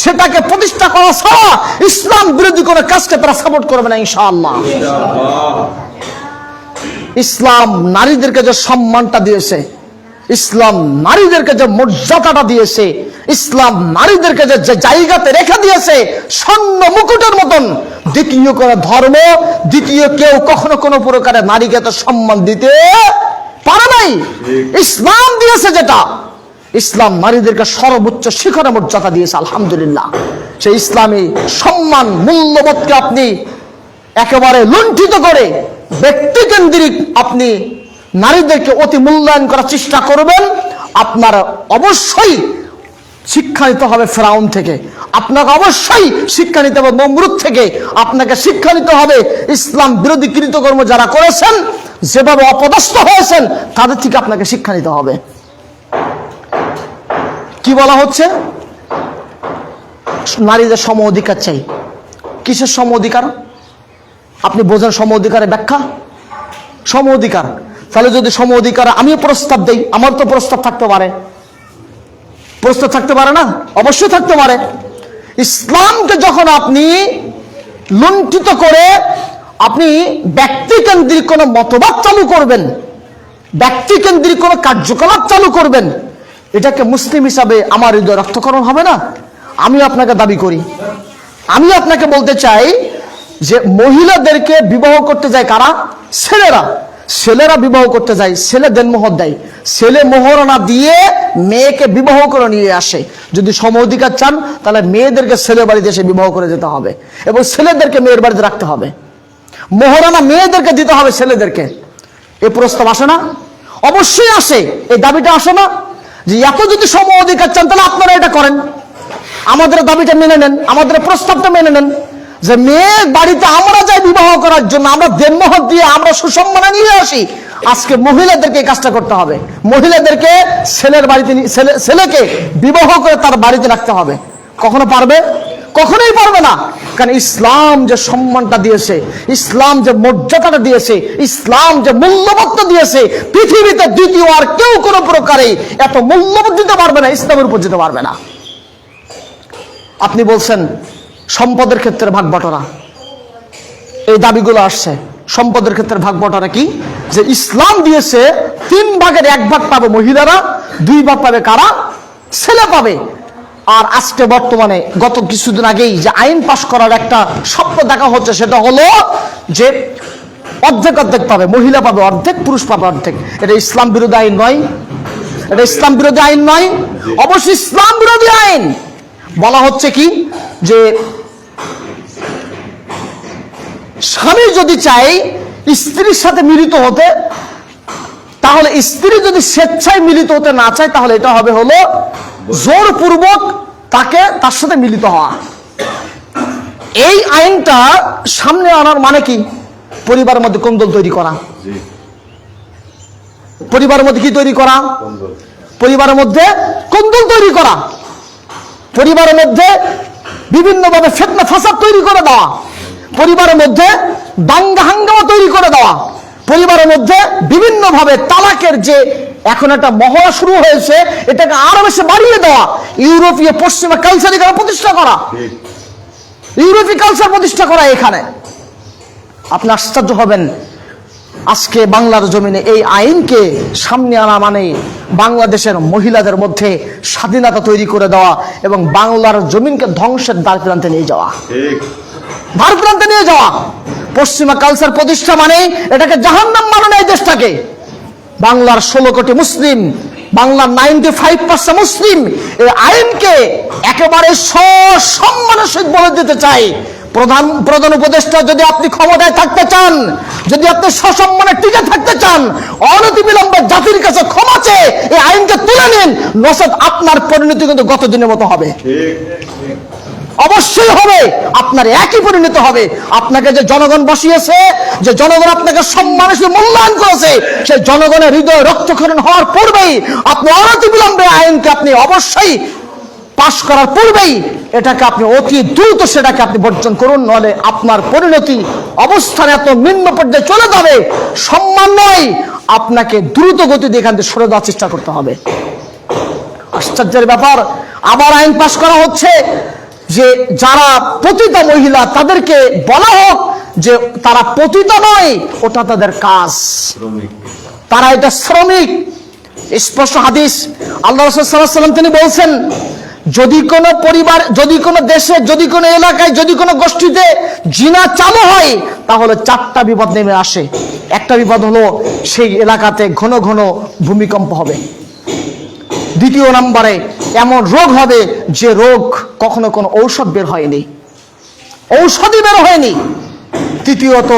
সেটাকে প্রতিষ্ঠা করা ছাড়া ইসলাম বিরোধী কোনো কাজকে তারা সাপোর্ট করবে না ইনশাআল্লাহ। ইসলাম নারীদেরকে যে সম্মানটা দিয়েছে, ইসলাম নারীদেরকে যে মর্যাদাটা দিয়েছে, ইসলাম নারীদেরকে যে জায়গাতে রেখে দিয়েছে স্বর্ণ মুকুটের মতন, দ্বিতীয় কোনো ধর্ম, দ্বিতীয় কেউ কখনো কোনো প্রকারে নারীকে তো সম্মান দিতে পারে নাই। ইসলাম দিয়েছে যেটা, ইসলাম নারীদেরকে সর্বোচ্চ শিখরে মর্যাদা দিয়েছে। আলহামদুলিল্লাহ, সেই ইসলামী সম্মান মূল্যবোধকে আপনি একেবারে লুণ্ঠিত করে ব্যক্তিকেন্দ্রিক আপনি নারীদেরকে অতি মূল্যায়ন করার চেষ্টা করবেন, আপনার অবশ্যই শিক্ষা নিতে হবে ফেরাউন থেকে, আপনাকে অবশ্যই শিক্ষা নিতে হবে নমরুদ থেকে, আপনাকে শিক্ষা নিতে হবে ইসলাম বিরোধী কৃতকর্ম যারা করেছেন, যেভাবে অপদস্থ হয়েছেন, তাদের থেকে আপনাকে শিক্ষা নিতে হবে। কি বলা হচ্ছে? নারীদের সম অধিকার চাই। কিসের সম অধিকার? আপনি বোঝেন সম অধিকারের ব্যাখ্যা? সম অধিকার, তাহলে যদি সম অধিকার আমিও প্রস্তাব দেই, আমার তো প্রস্তাব থাকতে পারে, প্রস্তাব থাকতে পারে না? অবশ্যই থাকতে পারে। ইসলামকে যখন আপনি লুণ্ঠিত করে আপনি ব্যক্তিকেন্দ্রিক কোনো মতবাদ চালু করবেন, ব্যক্তিকেন্দ্রিক কোনো কার্যকলাপ চালু করবেন, এটাকে মুসলিম হিসাবে আমার হৃদয় রক্তকরণ হবে না? আমি আপনাকে দাবি করি, আমি আপনাকে বলতে চাই যে মহিলাদেরকে বিবাহ করতে যায় কারা? ছেলেরা। ছেলেরা বিবাহ করতে যায়, ছেলে দেনমোহর দেয়, ছেলে মোহরানা দিয়ে মেয়েকে বিবাহ করে নিয়ে আসে। যদি সম অধিকার চান তাহলে মেয়েদেরকে ছেলে বাড়িতে এসে বিবাহ করে যেতে হবে এবং ছেলেদেরকে মেয়ের বাড়িতে রাখতে হবে। মোহরানা মেয়েদেরকে দিতে হবে ছেলেদেরকে। এ প্রস্তাব আসে না? অবশ্যই আসে। এই দাবিটা আসে না যে এত যদি সম অধিকার চান তাহলে আপনারা এটা করেন, আমাদের দাবিটা মেনে নেন, আমাদের প্রস্তাবটা মেনে নেন। যে মেয়ের বাড়িতে আমরা যাই বিবাহ করার জন্য, আমরা দেনমোহর দিয়ে আমরা সুসম্মানে নিয়ে আসি, আজকে মহিলাদেরকে এই কাজটা করতে হবে। মহিলাদেরকে ছেলের বাড়িতে ছেলেকে বিবাহ করে তার বাড়িতে রাখতে হবে। কখনো পারবে? কখনোই পারবে না। কারণ ইসলাম যে সম্মানটা দিয়েছে, ইসলাম যে মর্যাদাটা দিয়েছে, ইসলাম যে মূল্যবোধটা দিয়েছে, পৃথিবীতে দ্বিতীয় আর কেউ কোনো প্রকারে এত মূল্যবোধ দিতে পারবে না, ইসলামের উপর দিতে পারবে না। আপনি বলছেন সম্পদের ক্ষেত্রে ভাগ বটরা, এই দাবিগুলো আসছে। সম্পদের ক্ষেত্রে ভাগ বটরা কি? যে ইসলাম দিয়েছে 3 ভাগের 1 ভাগ পাবে মহিলারা, 2 ভাগ পাবে কারা? ছেলে পাবে। আর আজকে বর্তমানে গত কিছুদিন আগেই যে আইন পাশ করার একটা স্বপ্ন দেখা হচ্ছে, সেটা হলো যে অর্ধেক অর্ধেক পাবে, মহিলা পাবে অর্ধেক, পুরুষ পাবে অর্ধেক। এটা ইসলাম বিরোধী আইন নয়? এটা ইসলাম বিরোধী আইন নয়? অবশ্যই ইসলাম বিরোধী আইন। বলা হচ্ছে কি যে স্বামী যদি চায় স্ত্রীর সাথে মিলিত হতে, তাহলে স্ত্রী যদি স্বেচ্ছায় মিলিত হতে না চায়, তাহলে এটা হবে হলো জোরপূর্বক তার সাথে মিলিত হওয়া। এই আইনটা সামনে আনার মানে কি? পরিবারের মধ্যে কোন্দল তৈরি করা। পরিবারের মধ্যে কি তৈরি করা? পরিবারের মধ্যে কোন্দল তৈরি করা, পরিবারের মধ্যে বিভিন্নভাবে ফিতনা ফাসাদ তৈরি করে দেওয়া, পরিবারের মধ্যে দাঙ্গা হাঙ্গামা তৈরি করে দেওয়া, পরিবারের মধ্যে বিভিন্নভাবে তালাকের যে এখন একটা মহড়া শুরু হয়েছে, এটাকে আরো বেশি বাড়িয়ে দেওয়া, ইউরোপীয় পশ্চিমা কালচার এখানে প্রতিষ্ঠা করা, ইউরোপীয় কালচার প্রতিষ্ঠা করা। এখানে আপনি আশ্চর্য হবেন, আজকে বাংলার জমিনে এই আইনকে সামনে আনা মানে বাংলাদেশের মহিলাদের মধ্যে স্বাধীনতা তৈরি করে দেওয়া এবং বাংলার জমিনকে ধ্বংসের দ্বার প্রান্তে নিয়ে যাওয়া, দ্বার প্রান্তে নিয়ে যাওয়া। পশ্চিমা কালচার প্রতিষ্ঠা মানে এটাকে জাহান্নাম বানানো এই দেশটাকে। বাংলার 16 কোটি মুসলিম, বাংলার 95% মুসলিম এই আইনকে একেবারে সসম্মানের সহিত বলে দিতে চাই, প্রধান উপদেষ্টা, যদি আপনি ক্ষমতায় থাকতে চান, যদি আপনি সসম্মানে টিকে থাকতে চান, অনতিবিলম্বে জাতির কাছে ক্ষমা চেয়ে এই আইনকে তুলে নিন, নচেত আপনার পরিণতি কিন্তু গত দিনের মতো হবে। অবশ্যই হবে, আপনার একই পরিণত হবে। আপনাকে যে জনগণ বসিয়েছে, যে জনগণ আপনাকে সম্মানের সাথে মূল্যায়ন করেছে, সেই জনগণের হৃদয় রক্তক্ষরণ হওয়ার পূর্বেই আপনি অনতিবিলম্বে আইনকে আপনি অবশ্যই পাশ করার পূর্বেই এটাকে আপনি অতি দ্রুত সেটাকে আপনি বর্জন করুন, নাহলে আপনার পরিণতি অবস্থান এত নিম্ন পর্যায়ে চলে যাবে, সম্মান নয়, আপনাকে দ্রুত গতিতে এখান থেকে সরে দেওয়ার চেষ্টা করতে হবে। আশ্চর্যের ব্যাপার, আবার আইন পাশ করা হচ্ছে যে যারা পতিতা মহিলা তাদেরকে বলা হোক যে তারা পতিতা নয়, ওটা তাদের কাজ, তারা এটা শ্রমিক। স্পষ্ট হাদিস, আল্লাহ রাসূল সাল্লাল্লাহু আলাইহি ওয়াসাল্লাম তিনি বলছেন, যদি কোনো পরিবার, যদি কোনো দেশে, যদি কোনো এলাকায়, যদি কোনো গোষ্ঠীতে জিনা চালু হয়, তাহলে 4টা বিপদ নেমে আসে। একটা বিপদ হলো সেই এলাকাতে ঘন ঘন ভূমিকম্প হবে। দ্বিতীয় নম্বরে এমন রোগ হবে যে রোগ কখনো কোনো ঔষধ বের হয়নি, ঔষধই বের হয়নি। তৃতীয়ত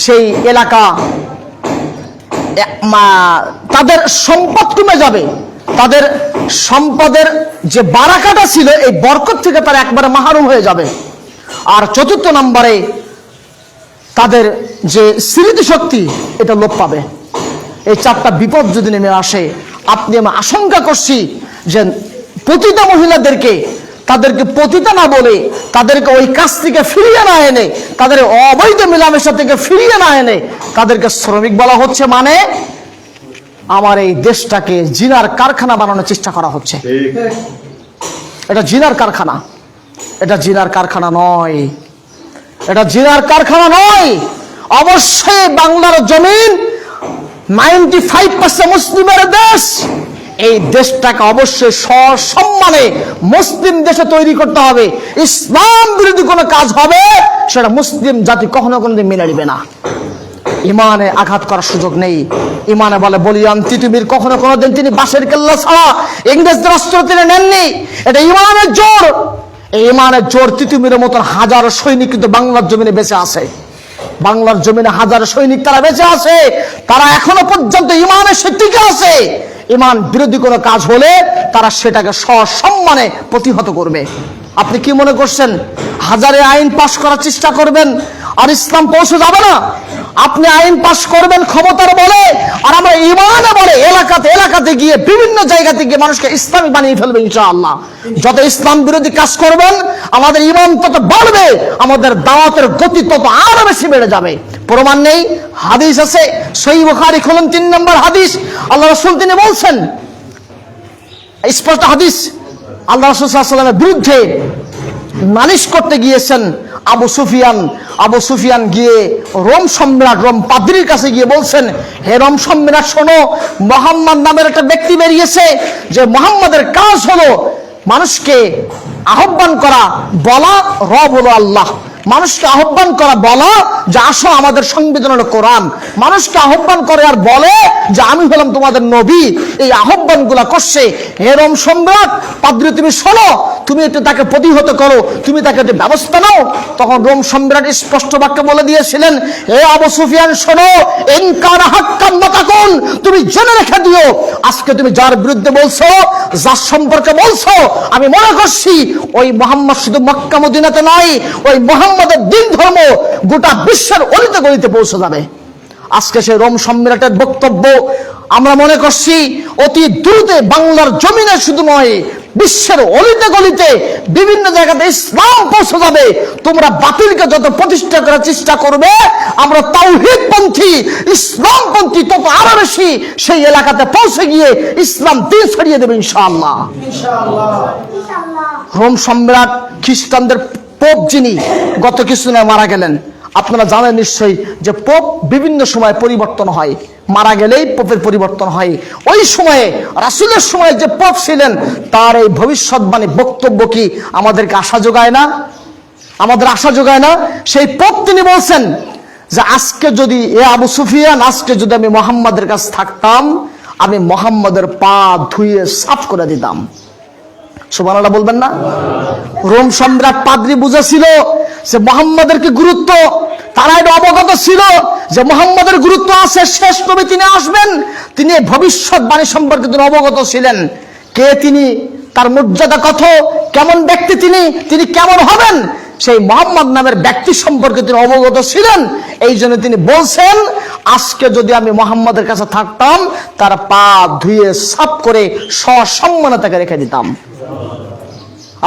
সেই এলাকা তাদের সম্পদ কমে যাবে, তাদের সম্পদের যে বারাকাটা ছিল এই বরকত থেকে তারা একবারে মাহরুম হয়ে যাবে। আর চতুর্থ নম্বরে তাদের যে স্মৃতিশক্তি এটা লোপ পাবে। এই 4টা বিপদ যদি নেমে আসে, আপনি আমি আশঙ্কা করছি যে পতিতা মহিলাদেরকে, তাদেরকে পতিতা না বলে, তাদেরকে ওই কাজ থেকে ফিরিয়ে না এনে, তাদের অবৈধ মেলামেশা থেকে ফিরিয়ে না এনে তাদেরকে শ্রমিক বলা হচ্ছে, মানে আমার এই দেশটাকে জিনার কারখানা বানানোর চেষ্টা করা হচ্ছে। এটা জিনার কারখানা, এটা জিনার কারখানা নয়, এটা জিনার কারখানা নয়। অবশ্যই বাংলার জমিন 95% মুসলিমের দেশ, এই দেশটাকে অবশ্যই সসম্মানে মুসলিম দেশে তৈরি করতে হবে। ইসলাম বিরোধী কোনো কাজ হবে সেটা মুসলিম জাতি কখনো কোনোদিন মেনে নেবে না। ইমানে আঘাত করার সুযোগ নেই। ইমানে বলে বলিয়ান তিতুমির কখনো কোনোদিন তিনি বাঁশের কেল্লা ছাড়া ইংরেজদের অস্ত্র তিনি নেননি। এটা ইমানের জোর। এই ইমানের জোর তিতুমিরের মতন হাজারো সৈনিক কিন্তু বাংলার জমিনে বেঁচে আছে। বাংলার জমিনে হাজারো সৈনিক তারা বেঁচে আছে, তারা এখনো পর্যন্ত ইমানের সে টিকে আছে। ইমান বিরোধী কোনো কাজ হলে তারা সেটাকে সসম্মানে প্রতিহত করবে। আপনি কি মনে করছেন হাজারে আইন পাশ করার চেষ্টা করবেন আর ইসলাম পৌঁছে যাবে না? আপনি আইন পাশ করবেন ক্ষমতার বলে, আর আমরা ইমানে বলে এলাকাতে এলাকাতে গিয়ে বিভিন্ন জায়গাতে গিয়ে মানুষকে ইসলামী বানিয়ে ফেলবে ইনশাআল্লাহ। যত ইসলাম বিরোধী কাজ করবেন আমাদের ইমান তত বাড়বে, আমাদের দাওয়াতের গতি তত আরো বেশি বেড়ে যাবে। প্রমাণ নেই? হাদিস আছে, সহিহ বুখারী খুলুন 3 নম্বর হাদিস। আল্লাহ রাসূল তিনি বলছেন, স্পষ্ট হাদিস, আল্লাহ রাসূল সাল্লাল্লাহু আলাইহি ওয়াসাল্লামের বিরুদ্ধে নালিশ করতে গিয়েছেন আবু সুফিয়ান গিয়ে রোম সম্রাট, রোম পাদ্রীর কাছে গিয়ে বলছেন, হে রোম সম্রাট শোনো, মুহাম্মদ নামের একটা ব্যক্তি বেরিয়েছে, যে মুহাম্মাদের কাজ হলো মানুষকে আহ্বান করা, বলা রব হলো আল্লাহ, মানুষকে আহ্বান করা, বলা যে আসো আমাদের সংবিধান হলো কোরআন, মানুষকে আহ্বান করে আর বলে যে আমি হলাম তোমাদের নবী। এই আহ্বান গুলা করছে। হে রোম সম্রাট পাদ্রী, তুমি শোনো, তুমি একটু তাকে প্রতিহত করো, তুমি তাকে একটু ব্যবস্থা নাও। তখন রোম সম্রাট স্পষ্ট বাক্যে বলে দিয়েছিলেন, হে আবু সুফিয়ান শোনো, ইনকার হাক্কান মাতাকুন, তুমি জেনে রেখে দিও, আজকে তুমি যার বিরুদ্ধে বলছো, যার সম্পর্কে বলছো, আমি মনে করছি ওই মুহাম্মদ শুধু মক্কা মদিনাতে নয়, ওই মুহাম্মদের দিন ধর্ম গোটা বিশ্বের অলিতে গলিতে পৌঁছে যাবে। আজকে সেই রোম সম্রাটের বক্তব্য আমরা মনে করছি অতি দ্রুত বাংলার জমিনে শুধু নয়, বিশ্বের অলিতে গলিতে বিভিন্ন জায়গাতে ইসলাম পৌঁছে যাবে। তোমরা বাতিলকে যত প্রতিষ্ঠা করার চেষ্টা করবে, আমরা তাওহীদপন্থী ইসলামপন্থী তত আরো বেশি সেই এলাকাতে পৌঁছে গিয়ে ইসলাম দিন ছড়িয়ে দেবে ইনশাআল্লাহ। রোম সম্রাট খ্রিস্টানদের পোপ যিনি গত কিছুদিন মারা গেলেন, আপনারা জানেন নিশ্চয়ই যে পোপ বিভিন্ন সময় পরিবর্তন হয়, মারা গেলেই পোপের পরিবর্তন হয়। ওই সময়ে রাসূলের সময় যে পোপ ছিলেন তার এই ভবিষ্যৎবাণী বক্তব্য কি আমাদেরকে আশা যোগায় না? আমাদের আশা যোগায় না? সেই পোপ তিনি বলছেন যে আজকে যদি আবু সুফিয়ান, আজকে যদি আমি মুহাম্মাদের কাছে থাকতাম, আমি মুহাম্মাদের পা ধুয়ে সাফ করে দিতাম। সুবহানাল্লাহ বলবেন না? রোম সম্রাট পাদ্রী বুঝেছিল যে মুহাম্মাদের কি গুরুত্ব, তারা এটা অবগত ছিল যে মুহাম্মাদের গুরুত্ব আছে, শেষ নবী তিনি আসবেন, তিনি ভবিষ্যৎবাণী সম্পর্কে তিনি অবগত ছিলেন। কে তিনি, তার মর্যাদা কত, কেমন ব্যক্তি তিনি কেমন হবেন, সেই মুহাম্মদ নামের ব্যক্তি সম্পর্কে তিনি অবগত ছিলেন। এই জন্য তিনি বলছেন আজকে যদি আমি মুহাম্মাদের কাছে থাকতাম, তার পা ধুয়ে সাফ করে সসম্মানে তাকে রেখে দিতাম।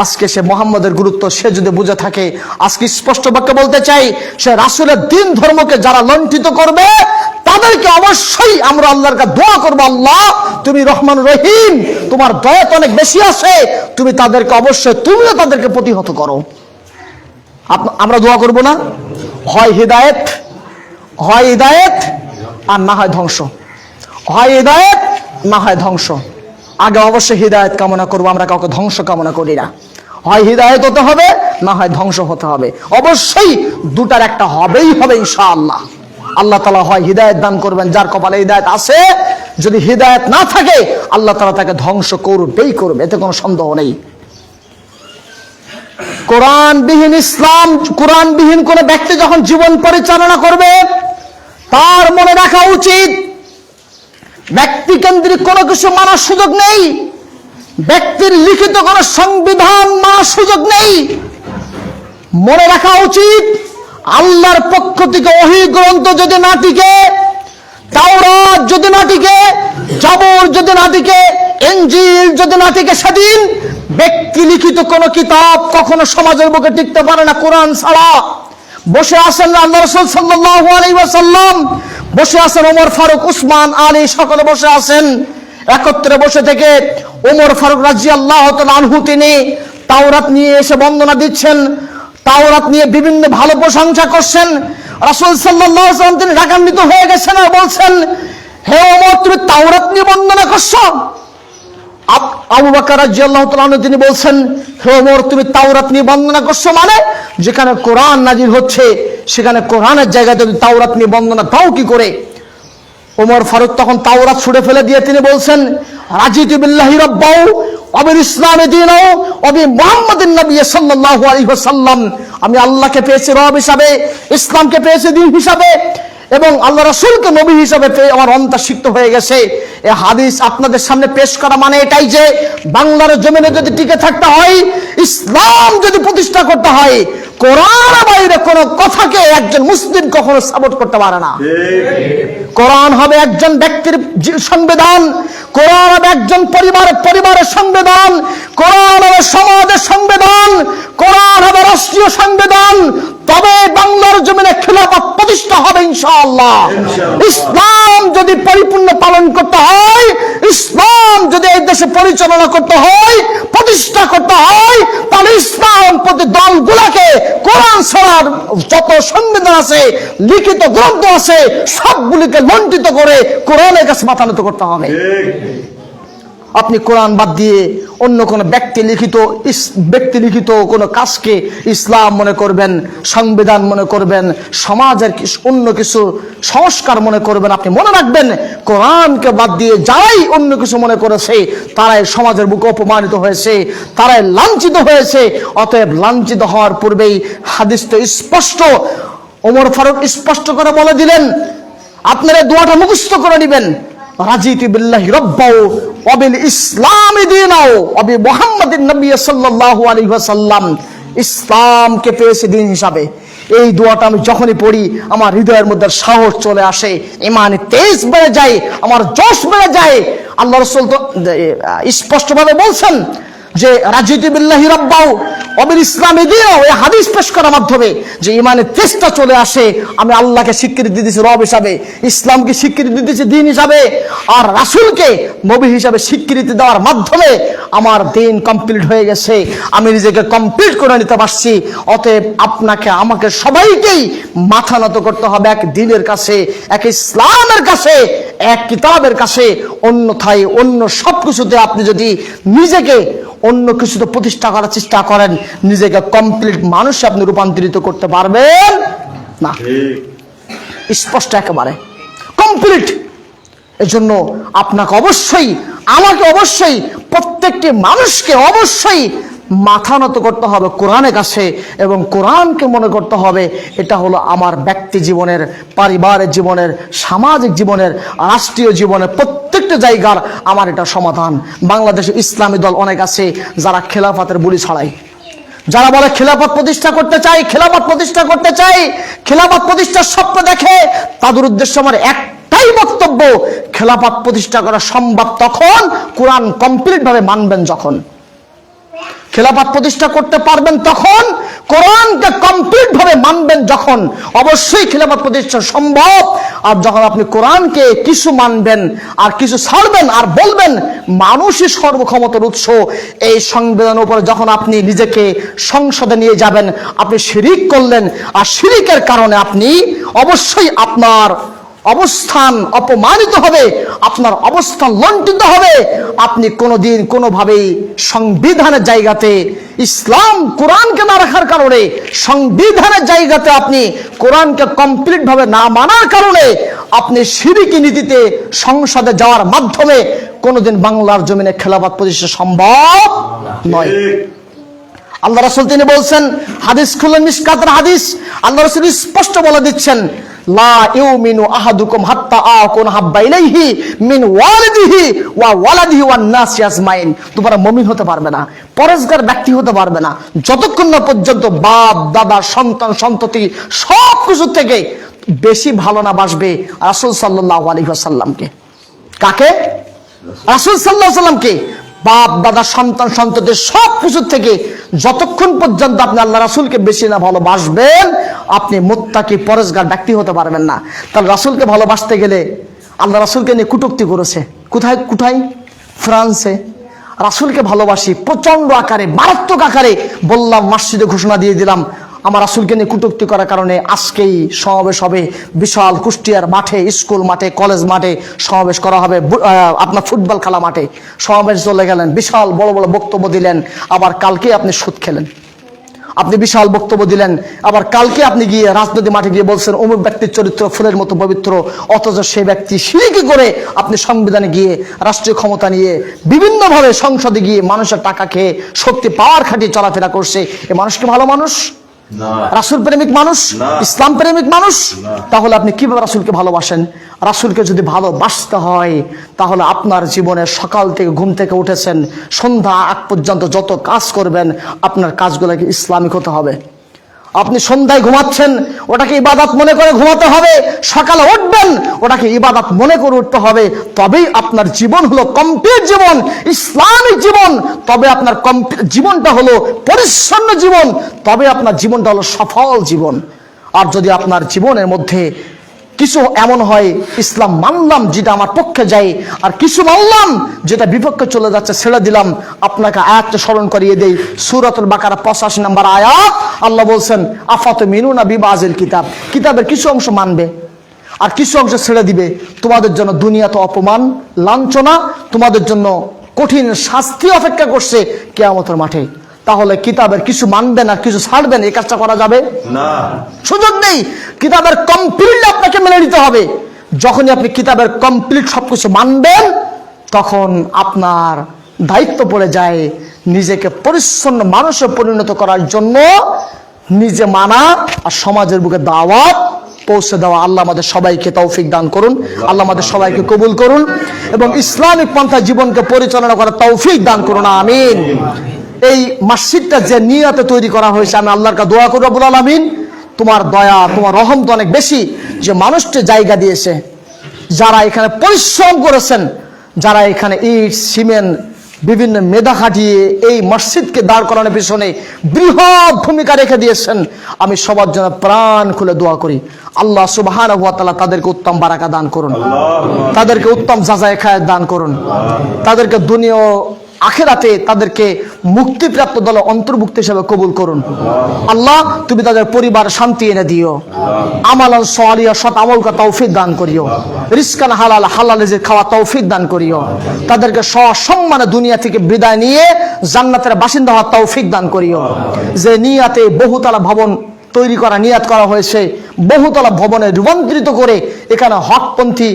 আজকে সে মুহাম্মাদের গুরুত্ব সে যদি বুঝে থাকে, আজকে স্পষ্ট বাক্যে বলতে চাই, সে রাসূলের দিন ধর্মকে যারা লণ্ঠিত করবে তাদেরকে অবশ্যই আমরা আল্লাহর কাছে দোয়া করব, আল্লাহ তুমি রহমান রহিম, তোমার দয়া তো অনেক বেশি আছে, তুমি তাদেরকে অবশ্যই তুমিও তাদেরকে প্রতিহত করো। আমরা দোয়া করব না? হয় হিদায়াত, আর না হয় ধ্বংস, হয় হিদায়াত না হয় ধ্বংস। আগে অবশ্যই হিদায়াত কামনা করবো, আমরা কাউকে ধ্বংস কামনা করি না। হয় হিদায়াত হতে হবে, না হয় ধ্বংস হতে হবে, অবশ্যই দুটার একটা হবেই হবে ইনশাআল্লাহ। আল্লাহ তাআলা হয় হিদায়াত দান করবেন, যার কপালে হিদায়াত আছে, যদি হিদায়াত না থাকে আল্লাহ তাআলা তাকে ধ্বংস করবেই করবে, এতে কোনো সন্দেহ নেই। কোরআনবিহীন ইসলাম, কোরআনবিহীন কোন ব্যক্তি যখন জীবন পরিচালনা করবে, তার মনে রাখা উচিত ব্যক্তি কেন্দ্রিক কোনো কিছু মানার সুযোগ নেই, ব্যক্তির লিখিত কোনো সংবিধান মানার সুযোগ নেই। মনে রাখা উচিত আল্লাহর পক্ষ থেকে ওহী গ্রন্থ যদি না টিকে, তাওরাত যদি না টিকে, জাবুর যদি না টিকে, ইনজিল যদি না টিকে, সেদিন ব্যক্তি লিখিত কোনো কিতাব কখনো সমাজের বুকে টিকতে পারে না কোরআন ছাড়া। বসে আছেন আল্লাহ রাসূল সাল্লাল্লাহু আলাইহি ওয়াসাল্লাম, বসে আছেন ওমর ফারুক, উসমান, আলী, সকলে বসে আছেন। একত্রে বসে থেকে ওমর ফারুক রাদিয়াল্লাহু তাআলা আনহু তিনি তাওরাত নিয়ে এসে বন্দনা দিচ্ছেন, তাওরাত নিয়ে বিভিন্ন ভালো প্রশংসা করছেন। রাসূল সাল্লাল্লাহু আলাইহি ওয়াসাল্লাম তিনি রাগান্বিত হয়ে গেছেন আর বলছেন, হে ওমর তুমি তাওরাত নিয়ে বন্দনা করছো? আবু বকর রাদিয়াল্লাহু তাআলা আনহু তিনি বলছেন, হে ওমর তুমি তাওরাত নিয়ে বন্দনা করছো মানে? যেখানে কোরআন নাজিল হচ্ছে সেখানে কোরআনের জায়গায় তুমি তাওরাত নিয়ে বন্দনা দাও কি করে? ওমর ফারুক তখন তাওরাত ছুঁড়ে ফেলে দিয়ে তিনি বলছেন, রাজিতু বিল্লাহি রাব্বাও ওয়া বিল ইসলামি দীনাও ওয়া বি মুহাম্মাদিন নবী সাল্লাল্লাহু আলাইহি ওয়াসাল্লাম, আমি আল্লাহকে পেয়েছি রব হিসাবে, ইসলামকে পেয়েছি দিন হিসাবে, এবং আল্লাহ রাসূলকে নবী হিসাবে পেয়ে আমার অন্তর সিক্ত হয়ে গেছে। এই হাদিস আপনাদের সামনে পেশ করা মানে এটাই যে বাংলার জমিনে যদি টিকে থাকতে হয়, ইসলাম যদি প্রতিষ্ঠা করতে হয়, কোরআনের বাইরে কোনো কথাকে একজন মুসলিম কখনো সাপোর্ট করতে পারে না। কোরআন হবে একজন ব্যক্তির সংবিধান, কোরআন হবে একজন পরিবারের সংবিধান, কোরআন হবে সমাজের সংবিধান, কোরআন হবে রাষ্ট্রীয় সংবিধান। তবে বাংলার জমিনে খিলাফত প্রতিষ্ঠা হবে ইনশাআল্লাহ। ইসলাম যদি পরিপূর্ণ পালন করতে হয়, ইসলাম যদি এই দেশে পরিচালনা করতে হয়, প্রতিষ্ঠা করতে হয়, তাহলে ইসলাম প্রতি দলগুলোকে কোরআন ছাড়ার যত সংবিধান আছে, লিখিত গ্রন্থ আছে, সবগুলিকে লণ্ঠিত করে কোরআনের কাছে মাথা নত করতে হবে। আপনি কোরআন বাদ দিয়ে অন্য কোনো ব্যক্তি লিখিত কোনো কাজকে ইসলাম মনে করবেন, সংবিধান মনে করবেন, সমাজের অন্য কিছু সংস্কার মনে করবেন। আপনি মনে রাখবেন, কোরআনকে বাদ দিয়ে যারাই অন্য কিছু মনে করেছে তারাই সমাজের বুকে অপমানিত হয়েছে, তারাই লাঞ্ছিত হয়েছে। অতএব লাঞ্ছিত হওয়ার পূর্বেই হাদিস তো স্পষ্ট, ওমর ফারুক স্পষ্ট করে বলে দিলেন, আপনারা দোয়াটা মুখস্থ করে নেবেন, রাজিতু বিল্লাহি রাব্বাও ওয়া বিল ইসলামি দীনাও ওয়া বি মুহাম্মাদিন নবী সাল্লাল্লাহু আলাইহি ওয়াসাল্লাম। ইসলামকে পেয়েছে দিন হিসাবে। এই দোয়াটা আমি যখনই পড়ি আমার হৃদয়ের মধ্যে সাহস চলে আসে, ঈমানে তেজ বেড়ে যায়, আমার জোশ বেড়ে যায়। আল্লাহ রাসূল তো স্পষ্টভাবে বলছেন যে রাজিতু বিল্লাহি রাব্বাও ওয়া বিল ইসলামি দীনাও, এই হাদিস পেশ করার মাধ্যমে যে ঈমানের তেজটা চলে আসে। আমি আল্লাহকে স্বীকৃতি দিতেছি রব হিসাবে, ইসলামকে স্বীকৃতি দিতেছি দিন হিসাবে, আর রাসূলকে নবী হিসাবে স্বীকৃতি দেওয়ার মাধ্যমে আমার দিন কমপ্লিট হয়ে গেছে, আমি নিজেকে কমপ্লিট করে নিতে পারছি। অতএব আপনাকে আমাকে সবাইকেই মাথা নত করতে হবে এক দিনের কাছে, এক ইসলামের কাছে, এক কিতাবের কাছে। অন্যথায় অন্য সব কিছুতে আপনি যদি নিজেকে অন্য কিছুতে প্রতিষ্ঠা করার চেষ্টা করেন, নিজেকে কমপ্লিট মানুষে আপনি রূপান্তরিত করতে পারবেন না। স্পষ্ট একেবারে কমপ্লিট। এজন্য আপনাকে অবশ্যই, আমাকে অবশ্যই, প্রত্যেকটি মানুষকে অবশ্যই মাথা নত করতে হবে কোরআনের কাছে, এবং কোরআনকে মনে করতে হবে এটা হলো আমার ব্যক্তি জীবনের, পারিবারিক জীবনের, সামাজিক জীবনের, রাষ্ট্রীয় জীবনের প্রত্যেকটা জায়গার আমার এটা সমাধান। বাংলাদেশে ইসলামী দল অনেক আছে যারা খেলাফতের বুলি ছড়ায়, যারা বলে খেলাফত প্রতিষ্ঠা করতে চাই, খেলাফত প্রতিষ্ঠা করতে চাই, খেলাফত প্রতিষ্ঠার স্বপ্ন দেখে। তাদের উদ্দেশ্য আমার একটাই বক্তব্য, খেলাফত প্রতিষ্ঠা করা সম্ভব তখন কোরআন কমপ্লিট ভাবে মানবেন যখন, খেলাফত প্রতিষ্ঠা করতে পারবেন তখন, কোরআনকে কমপ্লিট ভাবে মানবেন যখন, অবশ্যই খেলাফত প্রতিষ্ঠা সম্ভব। আর যখন আপনি কোরআনকে কিছু মানবেন আর কিছু ছাড়বেন আর বলবেন মানুষই সর্বক্ষমতার উৎস, এই সংবিধানের উপরে যখন আপনি নিজেকে সংসদে নিয়ে যাবেন, আপনি শিরিক করলেন, আর শিরিকের কারণে আপনি অবশ্যই আপনার অবস্থান অপমানিত হবে, আপনার অবস্থান লণ্ঠিত হবে। আপনি কোনোদিন কোনোভাবেই সংবিধানের জায়গাতে ইসলাম কোরআনকে না রাখার কারণে, সংবিধানের জায়গাতে আপনি কোরআনকে কমপ্লিট ভাবে না মানার কারণে আপনি শিরকি নীতিতে সংসদে যাওয়ার মাধ্যমে কোনোদিন বাংলার জমিনে খেলাফত প্রতিষ্ঠা সম্ভব নয়। আল্লাহ রাসূল তিনি বলছেন, হাদিস খুললেন মিশকাতের হাদিস, আল্লাহ রাসূল স্পষ্ট বলে দিচ্ছেন, লা ইউমিনু আহাদুকুম হাত্তা আকুন হাব্বা ইলাইহি মিন ওয়ালিদিহি ওয়া ওয়ালাদিহি ওয়ান নাসি আজমাইন। তোমরা মুমিন হতে পারবে না, পরেজগার ব্যক্তি হতে পারবে না যতক্ষণ না পর্যন্ত বাপ দাদা সন্তান সন্ততি সব কিছু থেকে বেশি ভালো না বাসবে রাসূল সাল্লাল্লাহু আলাইহি ওয়াসাল্লামকে। কাকে? রাসূল সাল্লাল্লাহু আলাইহি ওয়াসাল্লামকে। বাপ দাদা সন্তান সন্ততি সব কিছু থেকে যতক্ষণ পর্যন্ত আপনি আল্লাহ রাসূলকে বেশি না ভালোবাসবেন, আপনি মুত্তাকি পরেজগার ব্যক্তি হতে পারবেন না। তাহলে রাসূলকে ভালোবাসতে গেলে আল্লাহ রাসূলকে নিয়ে কটূক্তি করেছে কোথায় কোথায়? ফ্রান্সে। রাসূলকে ভালোবাসি প্রচন্ড আকারে, মারাত্মক আকারে বললাম, মসজিদে ঘোষণা দিয়ে দিলাম, আমার রাসূলকে নিয়ে কটূক্তি করার কারণে আজকেই সমাবেশ হবে, বিশাল কুষ্টিয়ার মাঠে, স্কুল মাঠে, কলেজ মাঠে সমাবেশ করা হবে, আপনার ফুটবল খেলা মাঠে সমাবেশ চলে গেলেন, বিশাল বড় বড় বক্তব্য দিলেন, আবার কালকে আপনি সুদ খেলেন, আপনি বিশাল বক্তব্য দিলেন, আবার কালকে আপনি গিয়ে রাজনৈতিক মাঠে গিয়ে বলছেন অমুক ব্যক্তির চরিত্র ফুলের মতো পবিত্র, অথচ সে ব্যক্তি শিরকি করে আপনি সংবিধানে গিয়ে রাষ্ট্রীয় ক্ষমতা নিয়ে বিভিন্নভাবে সংসদে গিয়ে মানুষের টাকা খেয়ে শক্তি পাওয়ার খাটিয়ে চলাফেরা করছে। এ মানুষ কি ভালো মানুষ? রাসূল প্রেমিক মানুষ, ইসলাম প্রেমিক মানুষ। তাহলে আপনি কিভাবে রাসূলকে ভালোবাসেন? রাসূলকে যদি ভালোবাসতে হয় তাহলে আপনার জীবনে সকাল থেকে ঘুম থেকে উঠেছেন সন্ধ্যা আগ পর্যন্ত যত কাজ করবেন আপনার কাজগুলোকে ইসলামিক হতে হবে। আপনি সন্ধ্যায় ঘুমাচ্ছেন, ওটাকে ইবাদত মনে করে ঘুমাতে হবে। সকালে উঠবেন, ওটাকে ইবাদত মনে করে উঠতে হবে। তবেই আপনার জীবন হলো কমপ্লিট জীবন, ইসলামিক জীবন। তবে আপনার জীবনটা হলো পরিচ্ছন্ন জীবন, তবে আপনার জীবনটা হলো সফল জীবন। আর যদি আপনার জীবনের মধ্যে কিছু এমন হয় ইসলাম মানলাম যেটা আমার পক্ষে যায়, আর কিছু মানলাম যেটা বিপক্ষে চলে যাচ্ছে ছেড়ে দিলাম, আপনাকে আয়াতটা স্মরণ করিয়ে দেই। সূরাতুল বাকারা 85 নম্বর আয়াত। আল্লাহ বলছেন আফাতুমিনুনা বিবাযিল কিতাব, কিতাবের কিছু অংশ মানবে আর কিছু অংশ ছেড়ে দিবে। তোমাদের জন্য দুনিয়াতে অপমান লাঞ্ছনা, তোমাদের জন্য কঠিন শাস্তি অপেক্ষা করছে কিয়ামতের মাঠে। তাহলে কিতাবের কিছু মানবেন আর কিছু ছাড়বেন, এই কাজটা করা যাবে না, সুযোগ নেই। কিতাবের কমপ্লিট আপনাকে মেনে নিতে হবে। যখনই আপনি কিতাবের কমপ্লিট সবকিছু মানবেন তখন আপনার দায়িত্ব পড়ে যায় নিজেকে পরিচ্ছন্ন মানুষে পরিণত করার জন্য নিজে মানা আর সমাজের বুকে দাওয়াত পৌঁছে দেওয়া। আল্লাহ আমাদের সবাইকে তৌফিক দান করুন, আল্লাহ আমাদের সবাইকে কবুল করুন এবং ইসলামিক পন্থা জীবনকে পরিচালনা করার তৌফিক দান করুন, আমিন। এই মসজিদটা যে নিয়তে তৈরি করা হয়েছে, আমি আল্লাহর কাছে দোয়া করব রব্বুল আলামিন তোমার দয়া তোমার রহম তো অনেক বেশি যে মানুষকে জায়গা দিয়েছে, যারা এখানে পরিশ্রম করেছেন, যারা এখানে ইট সিমেন্ট বিভিন্ন মেধা খাটিয়ে এই মসজিদকে দাঁড় করানোর পিছনে বৃহৎ ভূমিকা রেখে দিয়েছেন। আমি সবার জন্য প্রাণ খুলে দোয়া করি আল্লাহ সুবহানাহু ওয়া তাআলা তাদেরকে উত্তম বারাকা দান করুন, তাদেরকে উত্তম যাচাই খায়ের দান করুন, তাদেরকে দুনিয়া আখিরাতে তাদেরকে মুক্তিপ্রাপ্ত দলে অন্তর্ভুক্ত হিসেবে কবুল করুন। আল্লাহ তুমি তাদের পরিবার শান্তি এনে দিও, আমালান সালিহা সৎ আমল কা তৌফিক দান করিও, রিজকান হালাল হালাল রিজিক খাওয়া তৌফিক দান করিও, তাদেরকে সসম্মানে দুনিয়া থেকে বিদায় নিয়ে জান্নাতের বাসিন্দা হওয়ার তৌফিক দান করিও। যে নিয়াতে বহুতলা ভবন তৈরি করা নিয়াত করা হয়েছে, বহুতলা ভবনে রূপান্তরিত করে এখানে হকপন্থী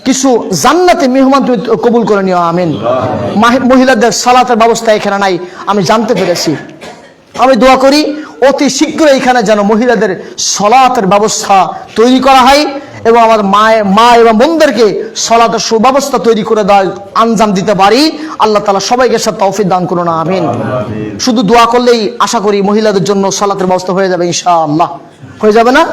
কিছু জান্নাতে মেহমান তুমি কবুল করে নিও, আমিন। মহিলাদের সালাতের ব্যবস্থা এখানে নাই আমি জানতে পেরেছি, আমি দোয়া করি অতি শীঘ্র এখানে যেন মহিলাদের সালাতের ব্যবস্থা তৈরি করা হয় এবং আমার মা এবং বোনদেরকে সালাতের সুব্যবস্থা তৈরি করে দেওয়া আঞ্জাম দিতে পারি। আল্লাহ তাআলা সবাইকে সাথে তৌফিক দান করুন, আমিন। শুধু দোয়া করলেই আশা করি মহিলাদের জন্য সালাতের ব্যবস্থা হয়ে যাবে ইনশাআল্লাহ। হয়ে যাবে না?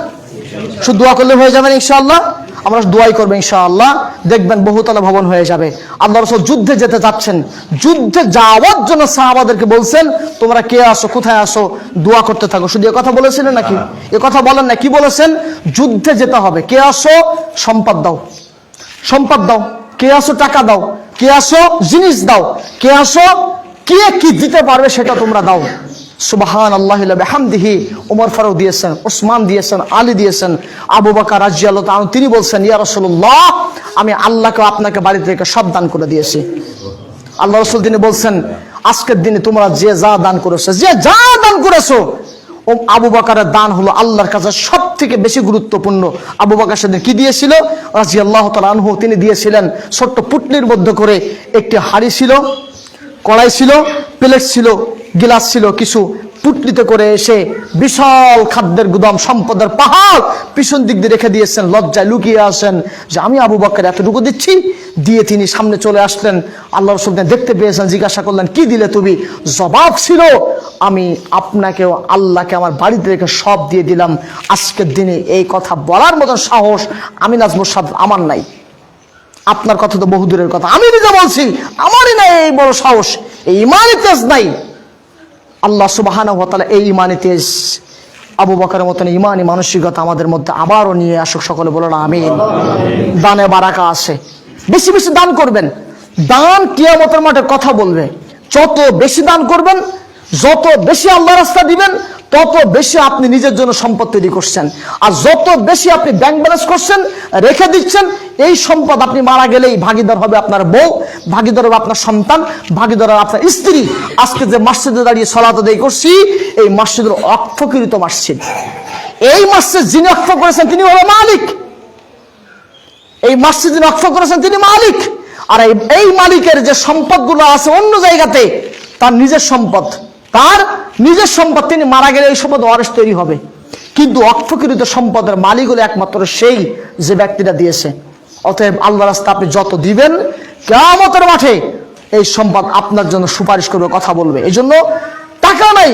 শুধু দোয়া করলে হয়ে যাবে না ইনশাআল্লাহ? আমরা দোয়াই করবো ইনশাআল্লাহ, দেখবেন বহুতলা ভবন হয়ে যাবে। আল্লাহ রাসূল যুদ্ধে যেতে যাচ্ছেন, যুদ্ধে যাওয়ার জন্য সাহাবাদেরকে বলছেন তোমরা কে আসো কোথায় আসো দোয়া করতে থাকো। শুধু এ কথা বলেছিলেন নাকি? এ কথা বলেন না, কি বলেছেন? যুদ্ধে যেতে হবে। কে আসো সম্পদ দাও, সম্পদ দাও। কে আসো টাকা দাও, কে আসো জিনিস দাও, কে আসো কে কি দিতে পারবে সেটা তোমরা দাও। সুবহানাল্লাহি ওয়া বিহামদিহি। ওমর ফারুক দিয়েছেন, ওসমান দিয়েছেন, আলী দিয়েছেন, আবু বকর রাদিয়াল্লাহু তাআলা তিনি বলছেন ইয়া রাসূলুল্লাহ আমি আল্লাহকে আপনাকে বাড়ি থেকে সব দান করে দিয়েছি। আল্লাহ রাসূল তিনি বলছেন আজকের দিনে তোমরা যে যা দান করেছো, যে যা দান করেছো, ও আবু বকরের দান হলো আল্লাহর কাছে সব থেকে বেশি গুরুত্বপূর্ণ। আবু বকর সেদিন কি দিয়েছিল রাদিয়াল্লাহু তাআলা আনহু? তিনি দিয়েছিলেন ছোট্ট পুটলির মধ্যে করে একটি হাড়ি ছিল, কড়াই ছিল, প্লেট ছিল, গিলাস ছিল, কিছু পুটলিতে করে এসে বিশাল খাদ্যের গুদাম সম্পদের পাহাড় পিছন দিক দিয়ে রেখে দিয়েছেন। লজ্জায় লুকিয়ে আসেন যে আমি আবু বকর এতটুকু দিচ্ছি, দিয়ে তিনি সামনে চলে আসলেন। আল্লাহ রাসূল দেখতে পেয়েছেন, জিজ্ঞাসা করলেন কি দিলে তুমি? জবাব ছিল আমি আপনাকেও আল্লাহকে আমার বাড়িতে রেখে সব দিয়ে দিলাম। আজকের দিনে এই কথা বলার মতো সাহস আমি নাজমুর সাহেব আমার নাই। আপনার কথা তো বহুদূরের কথা, আমি নিজে বলছি আমারই নাই এই বড় সাহস, এই ইমানি তেজ নাই। আল্লাহ সুবহানাহু ওয়া তাআলা এই ইমানি তেজ আবু বকরের মতন ইমানি মানসিকতা আমাদের মধ্যে আবারও নিয়ে আসুক, সকলে বলুন আমিন। দানে বারাকা আছে, বেশি বেশি দান করবেন। দান কিয়ামতের মাঠে কথা বলবে। যত বেশি দান করবেন, যত বেশি আল্লাহর রাস্তা দিবেন, তত বেশি আপনি নিজের জন্য সম্পদ তৈরি করছেন। আর যত বেশি আপনি ব্যাংক ব্যালেন্স করছেন, রেখে দিচ্ছেন, এই সম্পদ আপনি মারা গেলেই ভাগিদার হবে আপনার বউ, ভাগিদার হবে আপনার সন্তান, ভাগিদার হবে আপনার স্ত্রী। আজকে যে মসজিদে দাঁড়িয়ে সালাত আদায় করছি, এই মসজিদের অক্ষকৃত মসজিদ। এই মসজিদ যিনি অক্ষ করেছেন তিনি হলো মালিক। এই মসজিদ যিনি অক্ষ করেছেন তিনি মালিক। আর এই মালিকের যে সম্পদগুলো আছে অন্য জায়গাতে, তার নিজের সম্পদ, তার নিজের সম্পদ, তিনি মারা গেলে এই সম্পদ ওয়ারিশ তৈরি হবে। কিন্তু অক্ষকৃত সম্পদের মালিক হলো একমাত্র সেই যে ব্যক্তিটা দিয়েছে। অতএব আল্লাহ রাস্তা আপনি যত দিবেন, কিয়ামতের মাঠে এই সম্পদ আপনার জন্য সুপারিশ করবে, কথা বলবে। এই জন্য টাকা নাই,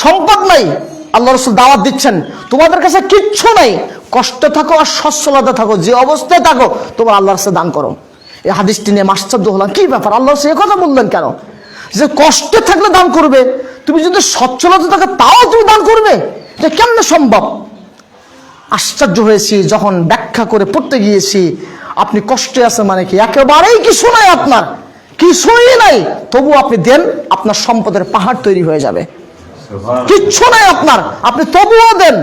সম্পদ নাই, আল্লাহ রাসূল দাওয়াত দিচ্ছেন তোমাদের কাছে কিচ্ছু নাই, কষ্টে থাকো আর সচ্ছলতা থাকো, যে অবস্থায় থাকো তোমার আল্লাহর কাছে দান করো। এই হাদিসটি নিয়ে আশ্চর্য হলাম, কি ব্যাপার আল্লাহ রাসূল এই কথা বললেন কেন? যে কষ্টে থাকলে দান করবে, তুমি যদি সচ্ছলতা থাকে তাও তুমি দান করবে, এটা কেমনে সম্ভব? আশ্চর্য হয়েছি যখন ব্যাখ্যা করে পড়তে গিয়েছি। আপনি কষ্টে আছেন মানে কি? একেবারেই কিছু নাই, আপনার কিছুই নাই, তবু আপনি দেন, আপনার সম্পদের পাহাড় তৈরি হয়ে যাবে। কিচ্ছু নাই আপনার, আপনি তবুও দেন,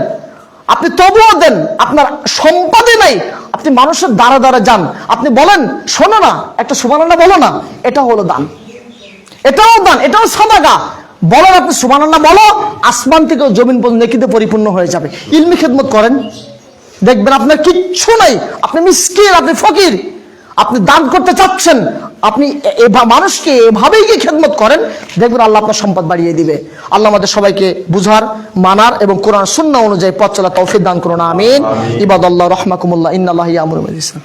আপনি তবুও দেন, আপনার সম্পদই নাই, আপনি মানুষের দ্বারা দ্বারা যান, আপনি বলেন শোনো না একটা সুবহানাল্লাহ বলো না, এটা হলো দান, এটাও দান, এটাও সাদাকা। বলেন আপনি সুবহানাল্লাহ বলো, আসমান থেকে জমিন পর্যন্ত নেকিতে পরিপূর্ণ হয়ে যাবে। ইলমি খেদমত করেন, দেখবেন আপনার কিচ্ছু নাই, আপনি মিসকিন, আপনি ফকির, আপনি দান করতে চাচ্ছেন, আপনি মানুষকে এভাবেই কি খেদমত করেন, দেখবেন আল্লাহ আপনার সম্পদ বাড়িয়ে দিবে। আল্লাহ আমাদের সবাইকে বুঝার, মানার এবং কোরআন সুন্নাহ অনুযায়ী পথ চলা তৌফিক দান করুন, আমিন। ইবাদাল্লাহ রাহমাকুমুল্লাহ, ইন্নাল্লাহা ইয়ামুরু বিল ইহসান।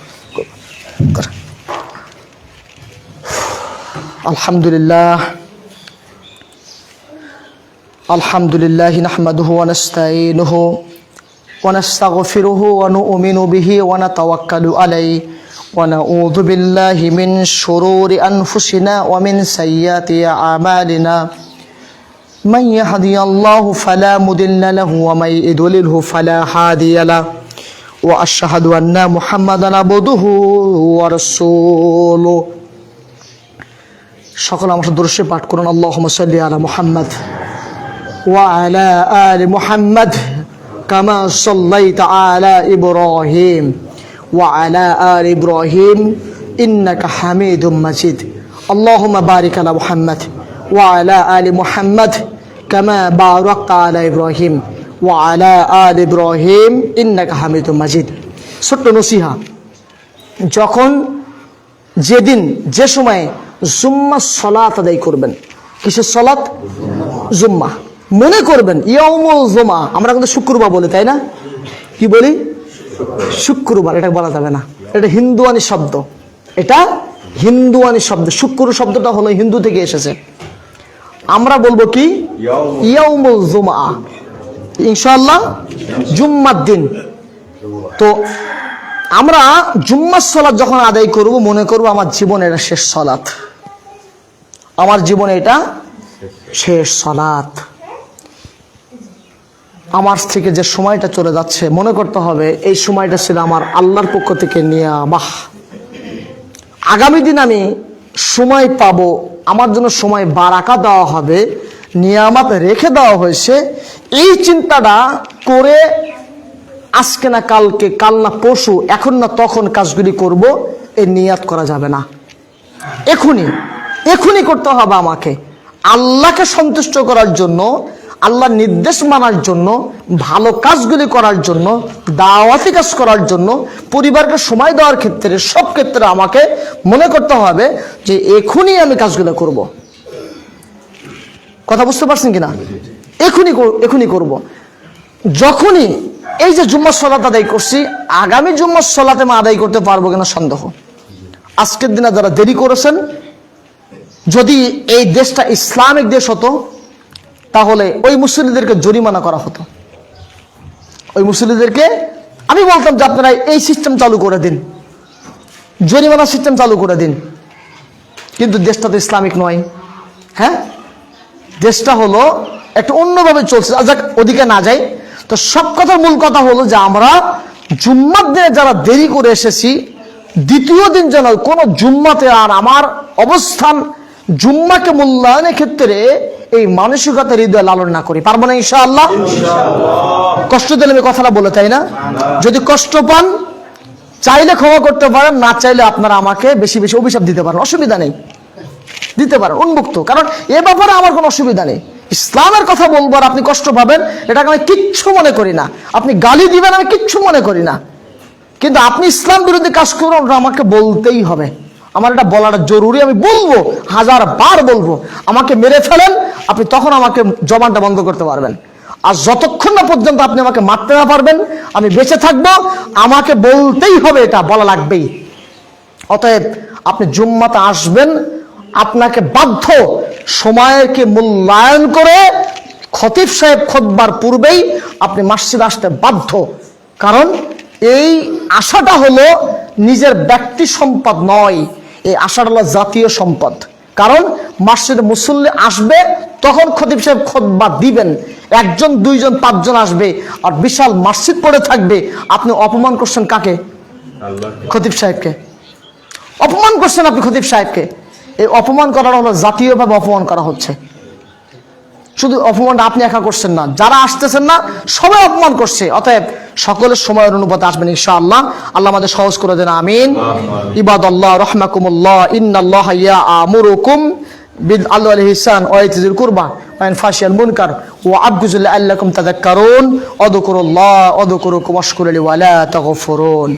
আলহামদুলিল্লাহ আলহামদুলিল্লাহ নাহমাদুহু ওয়া নাস্তাঈনুহু ওয়া নাস্তাগফিরুহু ওয়া নু'মিনু বিহি ওয়া নাতাওয়াক্কালু আলাইহি ওয়া নাউযু বিল্লাহি মিন শুরুরি আনফুসিনা ওয়া মিন সাইয়্যাতি আমালিনা মান ইয়াহদিয়াল্লাহু ফালা মুদিল্লা লাহু ওয়া মান ইউদ্লিলহু ফালা হাদিয়া লাহু ওয়া আশহাদু আন্না মুহাম্মাদান আবদুহু ওয়া রাসূলুহু। সকল আমার সাথে দরুদ পাঠ করুন, আল্লাহুম্মা সাল্লি আলা মুহাম্মাদ ওয়া আলা আলি মুহাম্মাদ কামা সাল্লাইতা আলা ইব্রাহিম ওয়া আলা আলি ইব্রাহিম ইন্নাকা হামিদুম মাজিদ। আল্লাহুম্মা বারিক আলা মুহাম্মাদ ওয়া আলা আলি মুহাম্মাদ কামা বারাকতা আলা ইব্রাহিম ওয়া আলা আলি ইব্রাহিম ইন্নাকা হামিদুম মাজিদ। ছোট্ট নসিহা, যখন যেদিন যে সময় জুম্মা সালাত আদায় করবেন, কিসের সালাত? জুম্মা। মনে করবেন ইয়াউমুল জুমা, আমরা কিন্তু শুক্রবার বলি, তাই না? কি বলি? শুক্রবার। এটা বলা যাবে না, এটা হিন্দুয়ানি শব্দ, এটা হিন্দুয়ানি শব্দ। শুক্র শব্দটা হলো হিন্দু থেকে এসেছে। আমরা বলবো কি? ইয়াউমুল জুমা, ইনশাআল্লাহ জুম্মার দিন। তো আমরা জুম্মার সালাত যখন আদায় করব, মনে করব আমার জীবনে এটা শেষ সালাত, আমার জীবনে এটা শেষ সালাত। আমার থেকে যে সময়টা চলে যাচ্ছে, মনে করতে হবে এই সময়টা ছিল আমার আল্লাহর পক্ষ থেকে নিয়ামত। আগামী দিন আমি সময় পাবো, আমার জন্য সময় বারাকা দেওয়া হবে, নিয়ামত রেখে দেওয়া হয়েছে। এই চিন্তাটা করে আজকে না কালকে, কাল না পরশু, এখন না তখন কাজগুলি করব, এই নিয়াত করা যাবে না। এখনই করতে হবে আমাকে, আল্লাহকে সন্তুষ্ট করার জন্য, আল্লাহর নির্দেশ মানার জন্য, ভালো কাজগুলি করার জন্য, দাওয়াতি কাজ করার জন্য, পরিবারকে সময় দেওয়ার ক্ষেত্রে, সব ক্ষেত্রে আমাকে মনে করতে হবে যে এখনই আমি কাজগুলো করব। কথা বুঝতে পারছেন কিনা? এখনই করব। যখনই এই যে জুম্মার সালাত আদায় করছি, আগামী জুম্মার সালাতে আমি আদায় করতে পারবো কিনা সন্দেহ। আজকের দিনে যারা দেরি করেছেন, যদি এই দেশটা ইসলামিক দেশ হতো তাহলে ওই মুসল্লিদেরকে জরিমানা করা হতো। ওই মুসল্লিদেরকে আমি বলতাম যে আপনারা এই সিস্টেম চালু করে দিন, জরিমানা সিস্টেম চালু করে দিন। কিন্তু দেশটা তো ইসলামিক নয়, হ্যাঁ, দেশটা হলো একটু অন্যভাবে চলছে। ওদিকে না যাই, তো সব কথার মূল কথা হলো যে আমরা জুম্মার দিনে যারা দেরি করে এসেছি, দ্বিতীয় দিন যেন কোনো জুম্মাতে আর আমার অবস্থান, জুম্মাকে মূল্যায়নের ক্ষেত্রে এই মানসিকতা হৃদয় লালন না করি। পারবো না ইনশাআল্লাহ? কষ্ট দিলে আমি কথাটা বলে, তাই না? যদি কষ্ট পান, চাইলে ক্ষমা করতে পারেন, না চাইলে আপনারা আমাকে বেশি বেশি অভিশাপ দিতে পারেন, অসুবিধা নেই, দিতে পারেন, উন্মুক্ত। কারণ এ ব্যাপারে আমার কোনো অসুবিধা নেই। ইসলামের কথা বলবো আর আপনি কষ্ট পাবেন, এটাকে আমি কিচ্ছু মনে করি না। আপনি গালি দিবেন, আমি কিচ্ছু মনে করি না। কিন্তু আপনি ইসলাম বিরোধী কাজ করুন, ওটা আমাকে বলতেই হবে। আমার এটা বলাটা জরুরি, আমি বলবো, 1000 বার বলবো। আমাকে মেরে ফেলেন, আপনি তখন আমাকে জবানটা বন্ধ করতে পারবেন। আর যতক্ষণ না পর্যন্ত আপনি আমাকে মারতে না পারবেন, আমি বেঁচে থাকবো, আমাকে বলতেই হবে, এটা বলা লাগবেই। অতএব আপনি জুম্মাতে আসবেন, আপনাকে বাধ্য সময়কে মূল্যায়ন করে খতিব সাহেব খুতবার পূর্বেই আপনি মসজিদে আসতে বাধ্য। কারণ এই আশাটা হলো নিজের ব্যক্তি সম্পদ নয়, এই আশাটা হলো জাতীয় সম্পদ। কারণ মসজিদে মুসল্লি আসবে, তখন খতিব সাহেব খুতবা দিবেন। একজন, দুইজন, পাঁচজন আসবে আর বিশাল মসজিদ পড়ে থাকবে, আপনি অপমান করছেন কাকে? খতিব সাহেবকে অপমান করছেন আপনি, খতিব সাহেবকে। এই অপমান করার হলো জাতীয়ভাবে অপমান করা হচ্ছে। শুধু অপমানটা আপনি একা করছেন না, যারা আসতেছেন না সবাই অপমান করছে। অতএব সকলের সময়ের অনুপাতে আসবেন ইনশাআল্লাহ। আল্লাহ আমাদের সহজ করে দেন, আমিন। ইবাদাল্লাহ রাহমাকুমুল্লাহ, ইন্নাল্লাহা ইয়া'মুরুকুম বিল আদলি ওয়াল ইহসান ওয়া ইতাযিল কুরবা ওয়া ইয়ানফাশিল মুনকার ওয়া আবগুযু লাআল্লাকুম তাযাক্কারুন। আযকুরুল্লাহ আযকুরুকুম ওয়াশকুরু লি ওয়া লা তাগফুরুন।